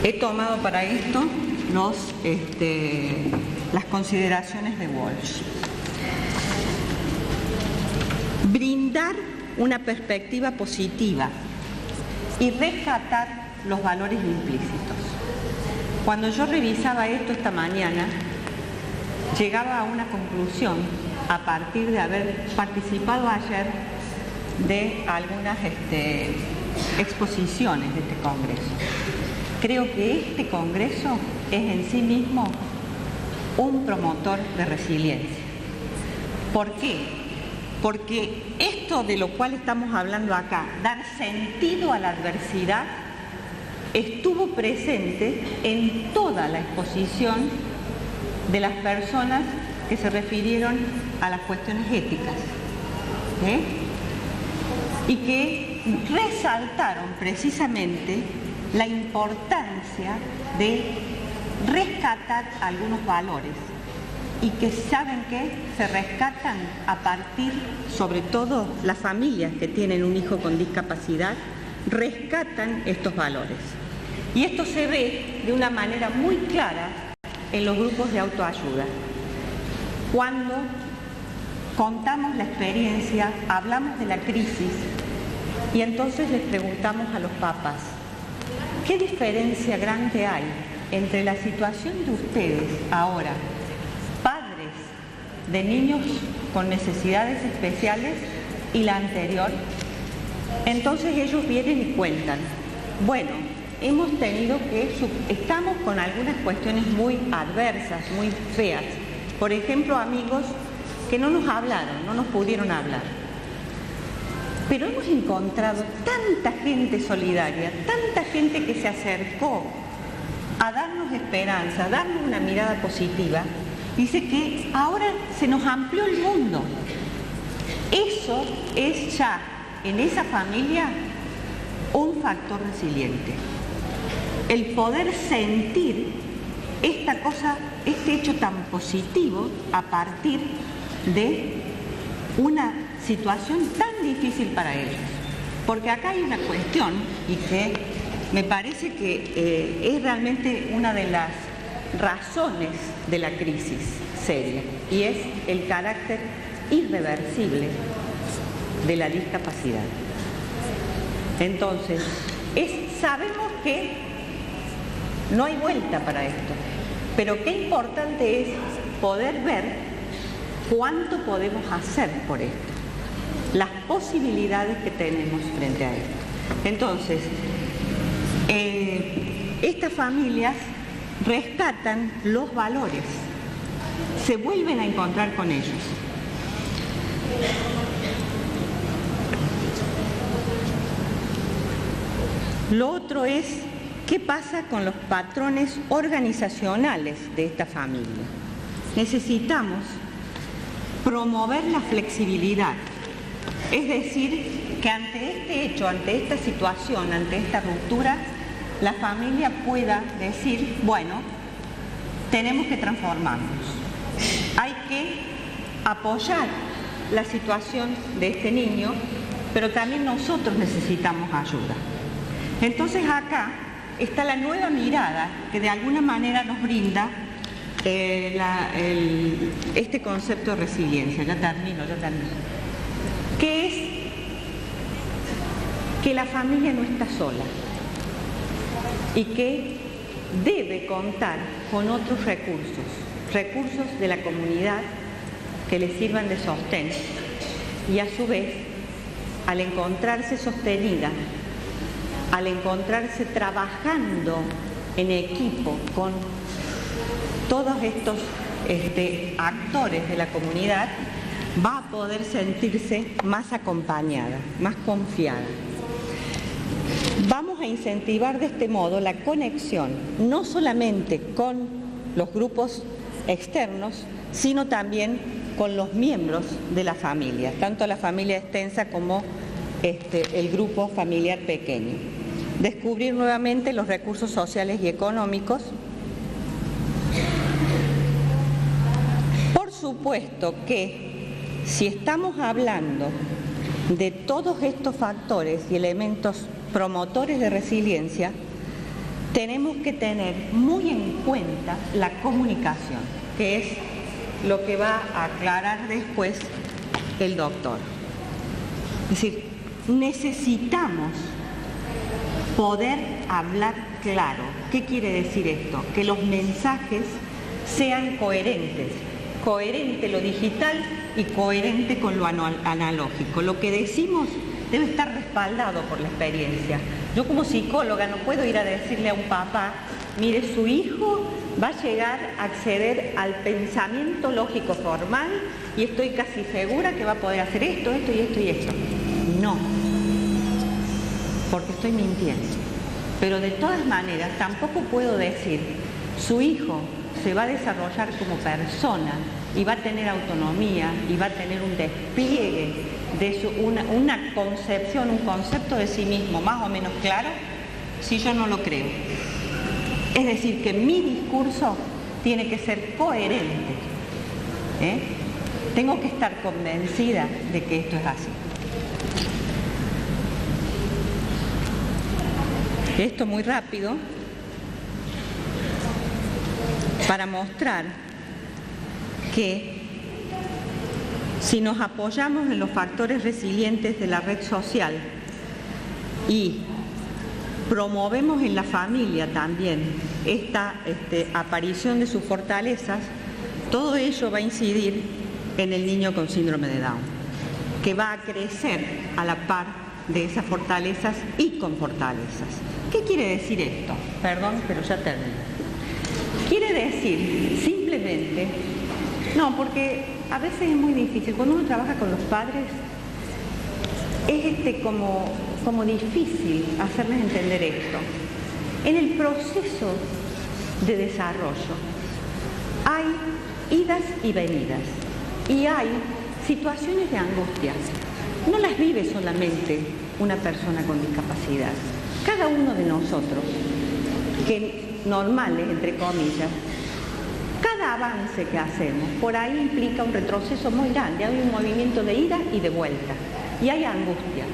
F: He tomado para esto las consideraciones de Walsh. Brindar una perspectiva positiva y rescatar los valores implícitos. Cuando yo revisaba esto esta mañana, llegaba a una conclusión a partir de haber participado ayer de algunas exposiciones de este congreso. Creo que este congreso es en sí mismo un promotor de resiliencia. ¿Por qué? Porque esto de lo cual estamos hablando acá, dar sentido a la adversidad, estuvo presente en toda la exposición de las personas que se refirieron a las cuestiones éticas, y que resaltaron precisamente la importancia de rescatar algunos valores y que saben que se rescatan a partir, sobre todo las familias que tienen un hijo con discapacidad, rescatan estos valores. Y esto se ve de una manera muy clara en los grupos de autoayuda. Cuando contamos la experiencia, hablamos de la crisis y entonces les preguntamos a los papás, ¿qué diferencia grande hay entre la situación de ustedes ahora, padres de niños con necesidades especiales, y la anterior? Entonces ellos vienen y cuentan, bueno, estamos con algunas cuestiones muy adversas, muy feas. Por ejemplo, amigos que no nos hablaron, no nos pudieron hablar. Pero hemos encontrado tanta gente solidaria, tanta gente que se acercó a darnos esperanza, a darnos una mirada positiva, dice que ahora se nos amplió el mundo. Eso es ya, en esa familia, un factor resiliente. El poder sentir esta cosa, este hecho tan positivo a partir de una situación tan difícil para ellos. Porque acá hay una cuestión y que me parece que es realmente una de las razones de la crisis seria, y es el carácter irreversible de la discapacidad. Entonces, sabemos que no hay vuelta para esto, pero qué importante es poder ver cuánto podemos hacer por esto, las posibilidades que tenemos frente a esto. Entonces, estas familias rescatan los valores, se vuelven a encontrar con ellos. Lo otro es, ¿qué pasa con los patrones organizacionales de esta familia? Necesitamos promover la flexibilidad, es decir, que ante este hecho, ante esta situación, ante esta ruptura, la familia pueda decir, bueno, tenemos que transformarnos, hay que apoyar la situación de este niño, pero también nosotros necesitamos ayuda. Entonces acá está la nueva mirada que de alguna manera nos brinda este concepto de resiliencia. Ya termino. Que es que la familia no está sola y que debe contar con otros recursos de la comunidad que le sirvan de sostén, y a su vez, al encontrarse sostenida, al encontrarse trabajando en equipo con todos estos actores de la comunidad, va a poder sentirse más acompañada, más confiada. Vamos a incentivar de este modo la conexión, no solamente con los grupos externos, sino también con los miembros de la familia, tanto la familia extensa como el grupo familiar pequeño. Descubrir nuevamente los recursos sociales y económicos. Por supuesto que si estamos hablando de todos estos factores y elementos promotores de resiliencia, tenemos que tener muy en cuenta la comunicación, que es lo que va a aclarar después el doctor. Es decir, necesitamos poder hablar claro. ¿Qué quiere decir esto? Que los mensajes sean coherentes. Coherente lo digital y coherente con lo analógico. Lo que decimos debe estar respaldado por la experiencia. Yo como psicóloga no puedo ir a decirle a un papá, mire, su hijo va a llegar a acceder al pensamiento lógico formal y estoy casi segura que va a poder hacer esto, esto y esto y esto. No, porque estoy mintiendo. Pero de todas maneras tampoco puedo decir, su hijo se va a desarrollar como persona y va a tener autonomía y va a tener un despliegue de una concepción, un concepto de sí mismo más o menos claro, si yo no lo creo. Es decir, que mi discurso tiene que ser coherente. Tengo que estar convencida de que esto es así. Esto muy rápido para mostrar que si nos apoyamos en los factores resilientes de la red social y promovemos en la familia también esta aparición de sus fortalezas, todo ello va a incidir en el niño con síndrome de Down, que va a crecer a la par de esas fortalezas y con fortalezas. ¿Qué quiere decir esto? Perdón, pero ya termino. Quiere decir simplemente, no, porque a veces es muy difícil, cuando uno trabaja con los padres, es como difícil hacerles entender esto. En el proceso de desarrollo. Hay idas y venidas y hay situaciones de angustia. No las vive solamente una persona con discapacidad. Cada uno de nosotros, que normales, entre comillas, cada avance que hacemos, por ahí implica un retroceso muy grande, hay un movimiento de ida y de vuelta, y hay angustia.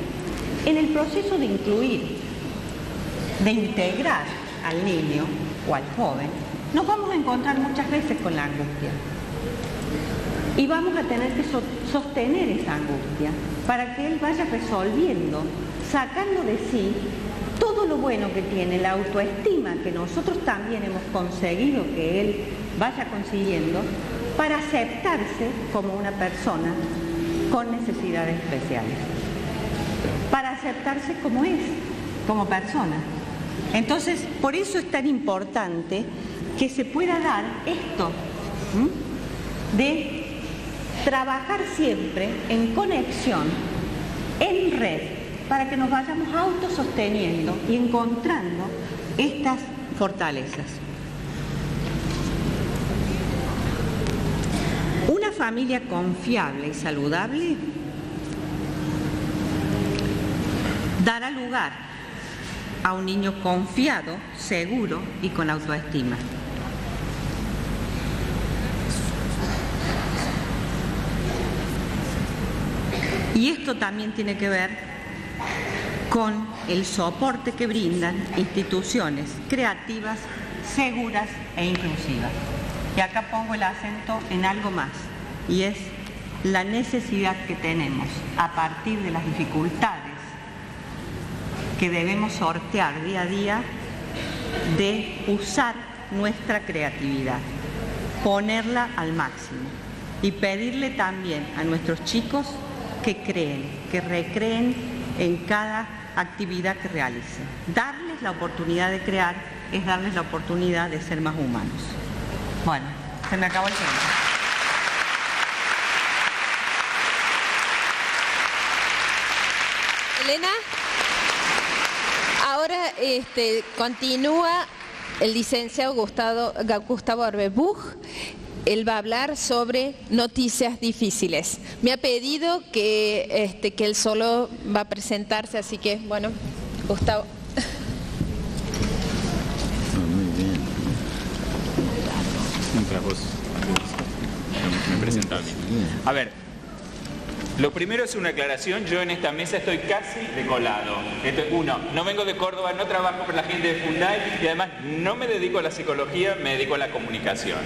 F: En el proceso de incluir, de integrar al niño o al joven, nos vamos a encontrar muchas veces con la angustia. Y vamos a tener que sostener esa angustia para que él vaya resolviendo, sacando de sí todo lo bueno que tiene, la autoestima que nosotros también hemos conseguido que él vaya consiguiendo, para aceptarse como una persona con necesidades especiales, para aceptarse como es, como persona. Entonces, por eso es tan importante que se pueda dar esto, de trabajar siempre en conexión, en red, para que nos vayamos autososteniendo y encontrando estas fortalezas. Una familia confiable y saludable dará lugar a un niño confiado, seguro y con autoestima. Y esto también tiene que ver con el soporte que brindan instituciones creativas, seguras e inclusivas. Y acá pongo el acento en algo más, y es la necesidad que tenemos a partir de las dificultades que debemos sortear día a día de usar nuestra creatividad, ponerla al máximo y pedirle también a nuestros chicos que creen, que recreen en cada actividad que realicen. Darles la oportunidad de crear es darles la oportunidad de ser más humanos. Bueno, se me acabó el tiempo.
E: Elena, ahora continúa el licenciado Gustavo Arbebuch. Él va a hablar sobre noticias difíciles. Me ha pedido que él solo va a presentarse, así que, bueno, Gustavo.
G: Muy bien. Mientras vos me presentás a mí. A ver, lo primero es una aclaración. Yo en esta mesa estoy casi de colado. Uno, no vengo de Córdoba, no trabajo por la gente de Fundai y además no me dedico a la psicología, me dedico a la comunicación.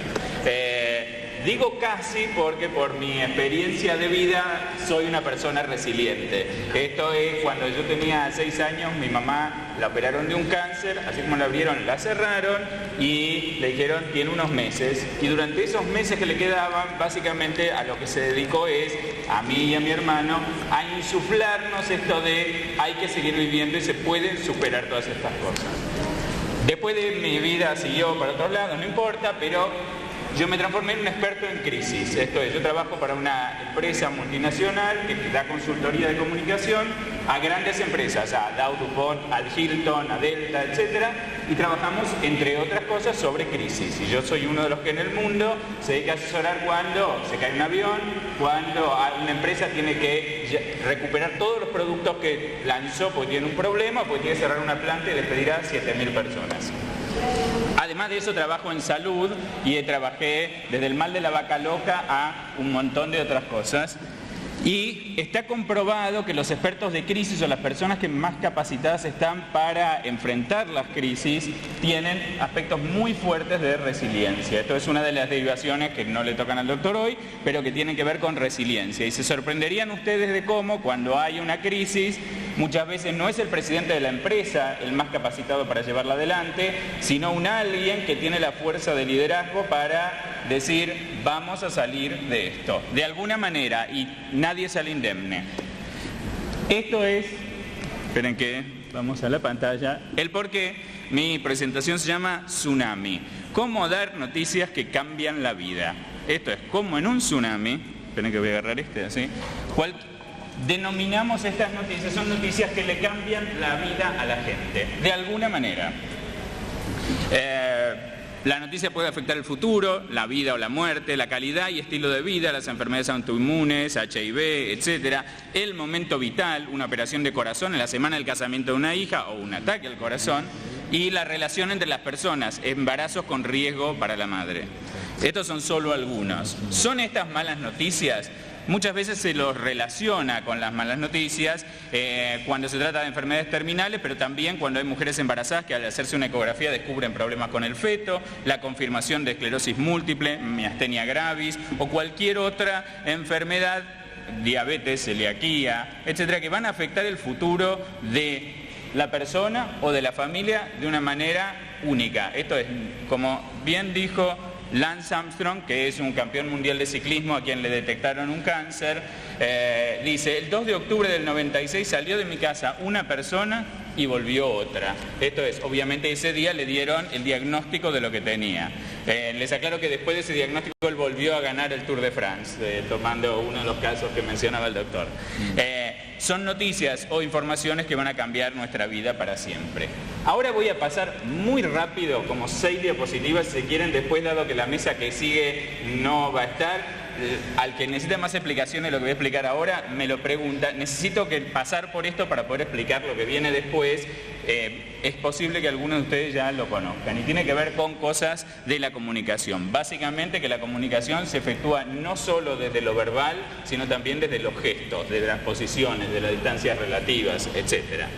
G: Digo casi porque por mi experiencia de vida soy una persona resiliente. Esto es cuando yo tenía 6 años, mi mamá la operaron de un cáncer, así como la abrieron, la cerraron y le dijeron tiene unos meses. Y durante esos meses que le quedaban, básicamente a lo que se dedicó es, a mí y a mi hermano, a insuflarnos esto de hay que seguir viviendo y se pueden superar todas estas cosas. Después de mi vida siguió para otro lado, no importa, pero yo me transformé en un experto en crisis. Esto es, yo trabajo para una empresa multinacional que da consultoría de comunicación a grandes empresas, a Dow, DuPont, al Hilton, a Delta, etc. Y trabajamos, entre otras cosas, sobre crisis. Y yo soy uno de los que en el mundo se dedica a asesorar cuando se cae un avión, cuando una empresa tiene que recuperar todos los productos que lanzó porque tiene un problema, porque tiene que cerrar una planta y despedir a 7.000 personas. Además de eso trabajo en salud y trabajé desde el mal de la vaca loca a un montón de otras cosas. Y está comprobado que los expertos de crisis o las personas que más capacitadas están para enfrentar las crisis tienen aspectos muy fuertes de resiliencia. Esto es una de las derivaciones que no le tocan al doctor hoy, pero que tienen que ver con resiliencia. Y se sorprenderían ustedes de cómo cuando hay una crisis, muchas veces no es el presidente de la empresa el más capacitado para llevarla adelante, sino un alguien que tiene la fuerza de liderazgo para decir vamos a salir de esto, de alguna manera, y nadie sale indemne. Esto es, esperen que vamos a la pantalla, el porqué. Mi presentación se llama Tsunami, cómo dar noticias que cambian la vida. Esto es, como en un tsunami, esperen que voy a agarrar así, denominamos estas noticias, son noticias que le cambian la vida a la gente, de alguna manera. La noticia puede afectar el futuro, la vida o la muerte, la calidad y estilo de vida, las enfermedades autoinmunes, HIV, etc. El momento vital, una operación de corazón en la semana del casamiento de una hija o un ataque al corazón, y la relación entre las personas, embarazos con riesgo para la madre. Estos son solo algunos. ¿Son estas malas noticias? Muchas veces se los relaciona con las malas noticias cuando se trata de enfermedades terminales, pero también cuando hay mujeres embarazadas que al hacerse una ecografía descubren problemas con el feto, la confirmación de esclerosis múltiple, miastenia gravis o cualquier otra enfermedad, diabetes, celiaquía, etcétera, que van a afectar el futuro de la persona o de la familia de una manera única. Esto es, como bien dijo Lance Armstrong, que es un campeón mundial de ciclismo a quien le detectaron un cáncer, dice: el 2 de octubre del 96 salió de mi casa una persona y volvió otra. Esto es, obviamente ese día le dieron el diagnóstico de lo que tenía. Les aclaro que después de ese diagnóstico él volvió a ganar el Tour de France, tomando uno de los casos que mencionaba el doctor. Son noticias o informaciones que van a cambiar nuestra vida para siempre. Ahora voy a pasar muy rápido, como 6 diapositivas, si quieren, después, dado que la mesa que sigue no va a estar. Al que necesita más explicaciones de lo que voy a explicar ahora, me lo pregunta. Necesito pasar por esto para poder explicar lo que viene después. Es posible que algunos de ustedes ya lo conozcan y tiene que ver con cosas de la comunicación. Básicamente que la comunicación se efectúa no solo desde lo verbal, sino también desde los gestos, desde las posiciones, de las distancias relativas, etcétera.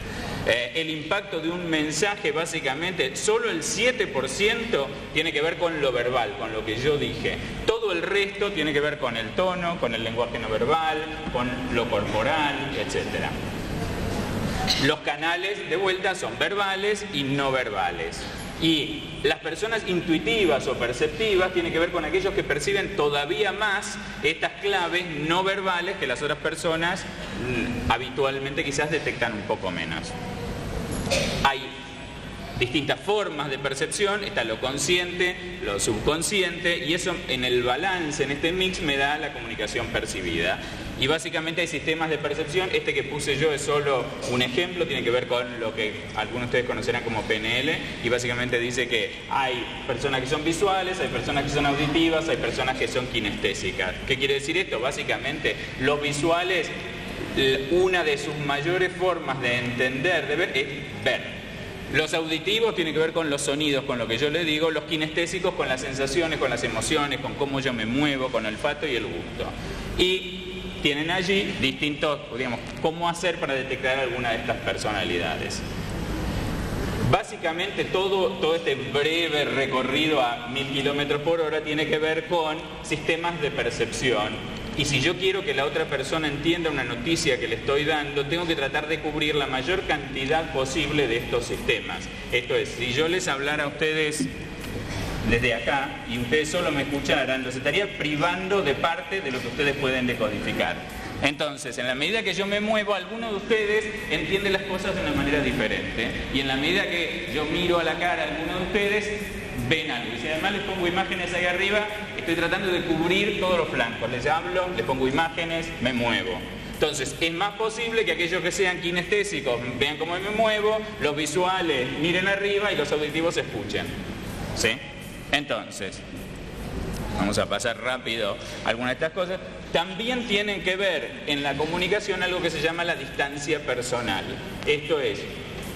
G: El impacto de un mensaje, básicamente, solo el 7% tiene que ver con lo verbal, con lo que yo dije. Todo el resto tiene que ver con el tono, con el lenguaje no verbal, con lo corporal, etc. Los canales, de vuelta, son verbales y no verbales. Y las personas intuitivas o perceptivas tienen que ver con aquellos que perciben todavía más estas claves no verbales que las otras personas habitualmente quizás detectan un poco menos. Hay distintas formas de percepción, está lo consciente, lo subconsciente, y eso en el balance, en este mix, me da la comunicación percibida. Y básicamente hay sistemas de percepción. Este que puse yo es solo un ejemplo, tiene que ver con lo que algunos de ustedes conocerán como PNL, y básicamente dice que hay personas que son visuales, hay personas que son auditivas, hay personas que son kinestésicas. ¿Qué quiere decir esto? Básicamente, los visuales, una de sus mayores formas de entender, de ver, es ver. Los auditivos tienen que ver con los sonidos, con lo que yo les digo. Los kinestésicos con las sensaciones, con las emociones, con cómo yo me muevo, con el olfato y el gusto. Y tienen allí distintos, digamos, cómo hacer para detectar alguna de estas personalidades. Básicamente todo este breve recorrido a 1000 kilómetros por hora tiene que ver con sistemas de percepción. Y si yo quiero que la otra persona entienda una noticia que le estoy dando, tengo que tratar de cubrir la mayor cantidad posible de estos sistemas. Esto es, si yo les hablara a ustedes desde acá y ustedes solo me escucharan, los estaría privando de parte de lo que ustedes pueden decodificar. Entonces, en la medida que yo me muevo, algunos de ustedes entienden las cosas de una manera diferente. Y en la medida que yo miro a la cara a algunos de ustedes, ven algo. Y si además les pongo imágenes ahí arriba, estoy tratando de cubrir todos los flancos. Les hablo, les pongo imágenes, me muevo. Entonces, es más posible que aquellos que sean kinestésicos vean cómo me muevo, los visuales miren arriba y los auditivos escuchen. ¿Sí? Entonces, vamos a pasar rápido algunas de estas cosas. También tienen que ver en la comunicación algo que se llama la distancia personal. Esto es,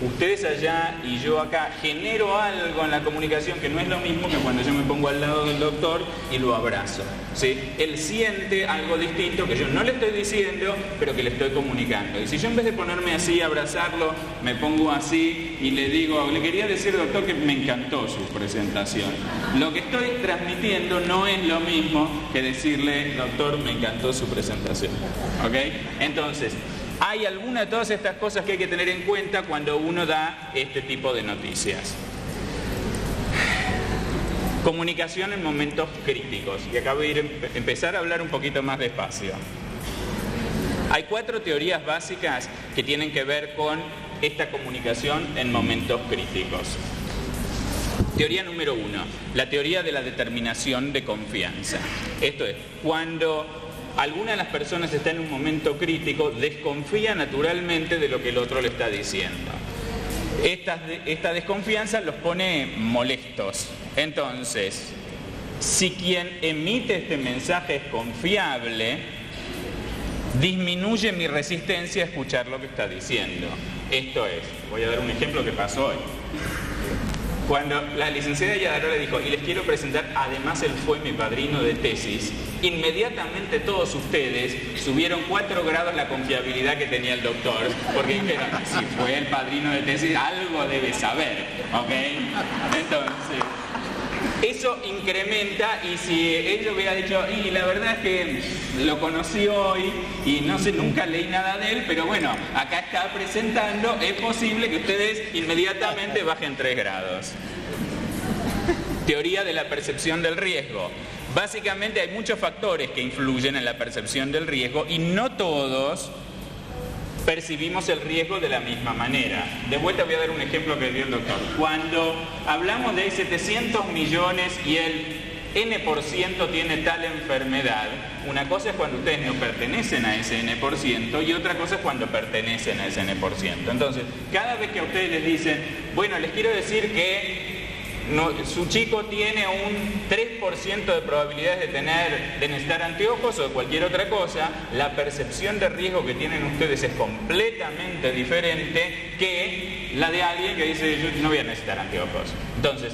G: ustedes allá y yo acá, genero algo en la comunicación que no es lo mismo que cuando yo me pongo al lado del doctor y lo abrazo, ¿sí? Él siente algo distinto que yo no le estoy diciendo, pero que le estoy comunicando. Y si yo en vez de ponerme así, abrazarlo, me pongo así y le digo, le quería decir, doctor, que me encantó su presentación. Lo que estoy transmitiendo no es lo mismo que decirle, doctor, me encantó su presentación. ¿Ok? Entonces, hay algunas de todas estas cosas que hay que tener en cuenta cuando uno da este tipo de noticias. Comunicación en momentos críticos. Y acá voy a empezar a hablar un poquito más despacio. Hay 4 teorías básicas que tienen que ver con esta comunicación en momentos críticos. Teoría número 1, la teoría de la determinación de confianza. Esto es, cuando alguna de las personas está en un momento crítico, desconfía naturalmente de lo que el otro le está diciendo. Esta desconfianza los pone molestos. Entonces, si quien emite este mensaje es confiable, disminuye mi resistencia a escuchar lo que está diciendo. Esto es, voy a dar un ejemplo que pasó hoy. Cuando la licenciada Yadarola dijo, y les quiero presentar, además él fue mi padrino de tesis, inmediatamente todos ustedes subieron 4 grados la confiabilidad que tenía el doctor, porque dijeron, si fue el padrino de tesis, algo debe saber, ¿ok? Entonces, eso incrementa, y si ella hubiera dicho, y la verdad es que lo conocí hoy y no sé, nunca leí nada de él, pero bueno, acá está presentando, es posible que ustedes inmediatamente bajen 3 grados. Teoría de la percepción del riesgo. Básicamente hay muchos factores que influyen en la percepción del riesgo y no todos percibimos el riesgo de la misma manera. De vuelta voy a dar un ejemplo que dio el doctor. Cuando hablamos de 700 millones y el N% tiene tal enfermedad, una cosa es cuando ustedes no pertenecen a ese N% y otra cosa es cuando pertenecen a ese N%. Entonces, cada vez que a ustedes les dicen, bueno, les quiero decir que su chico tiene un 3% de probabilidades de necesitar anteojos o de cualquier otra cosa, la percepción de riesgo que tienen ustedes es completamente diferente que la de alguien que dice, yo no voy a necesitar anteojos. Entonces,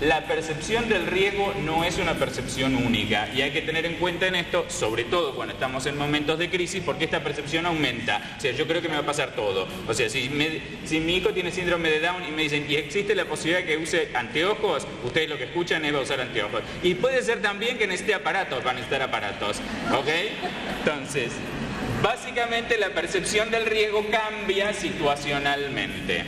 G: la percepción del riesgo no es una percepción única y hay que tener en cuenta en esto, sobre todo cuando estamos en momentos de crisis, porque esta percepción aumenta. O sea, yo creo que me va a pasar todo. O sea, si mi hijo tiene síndrome de Down y me dicen, ¿y existe la posibilidad de que use anteojos? Ustedes lo que escuchan es va a usar anteojos. Y puede ser también que necesite aparatos, van a necesitar aparatos. ¿Ok? Entonces, básicamente la percepción del riesgo cambia situacionalmente.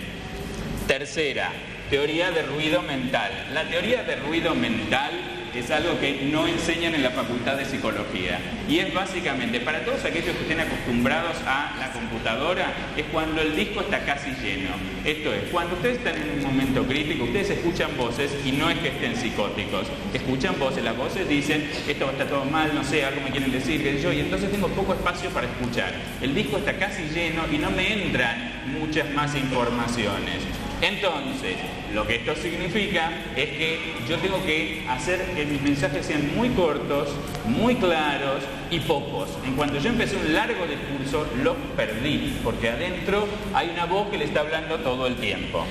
G: Tercera, teoría de ruido mental. La teoría de ruido mental es algo que no enseñan en la Facultad de Psicología. Y es básicamente, para todos aquellos que estén acostumbrados a la computadora, es cuando el disco está casi lleno. Esto es, cuando ustedes están en un momento crítico, ustedes escuchan voces y no es que estén psicóticos. Escuchan voces, las voces dicen, esto está todo mal, no sé, algo me quieren decir, qué sé yo, y entonces tengo poco espacio para escuchar. El disco está casi lleno y no me entran muchas más informaciones. Entonces, lo que esto significa es que yo tengo que hacer que mis mensajes sean muy cortos, muy claros y pocos. En cuanto yo empecé un largo discurso, los perdí, porque adentro hay una voz que le está hablando todo el tiempo.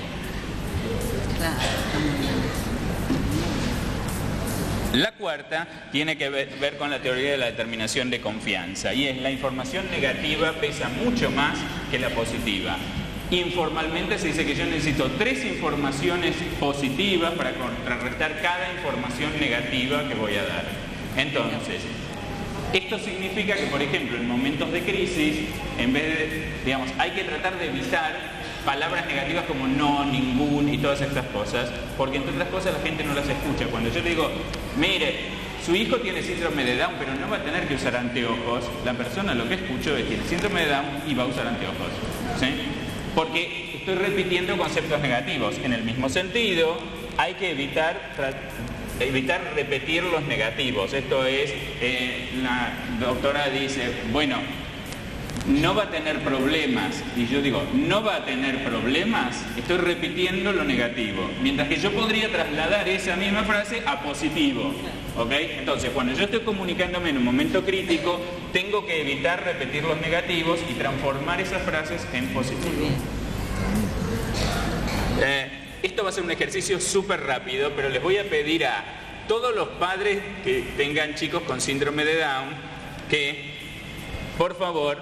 G: La cuarta tiene que ver con la teoría de la determinación de confianza, y es la información negativa pesa mucho más que la positiva. Informalmente se dice que yo necesito 3 informaciones positivas para contrarrestar cada información negativa que voy a dar. Entonces, esto significa que, por ejemplo, en momentos de crisis, en vez de, digamos, hay que tratar de evitar palabras negativas como no, ningún y todas estas cosas, porque entre otras cosas la gente no las escucha. Cuando yo le digo, mire, su hijo tiene síndrome de Down, pero no va a tener que usar anteojos, la persona lo que escuchó es que tiene síndrome de Down y va a usar anteojos, ¿sí? Porque estoy repitiendo conceptos negativos. En el mismo sentido, hay que evitar repetir los negativos. Esto es, la doctora dice, bueno, no va a tener problemas. Y yo digo, no va a tener problemas, estoy repitiendo lo negativo. Mientras que yo podría trasladar esa misma frase a positivo. ¿Ok? Entonces, cuando yo estoy comunicándome en un momento crítico, tengo que evitar repetir los negativos y transformar esas frases en positivo. Esto va a ser un ejercicio súper rápido, pero les voy a pedir a todos los padres que tengan chicos con síndrome de Down que, por favor,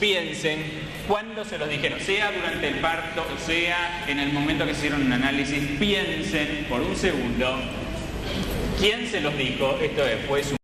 G: piensen cuándo se los dijeron, sea durante el parto, sea en el momento que hicieron un análisis, piensen por un segundo quién se los dijo. Esto fue su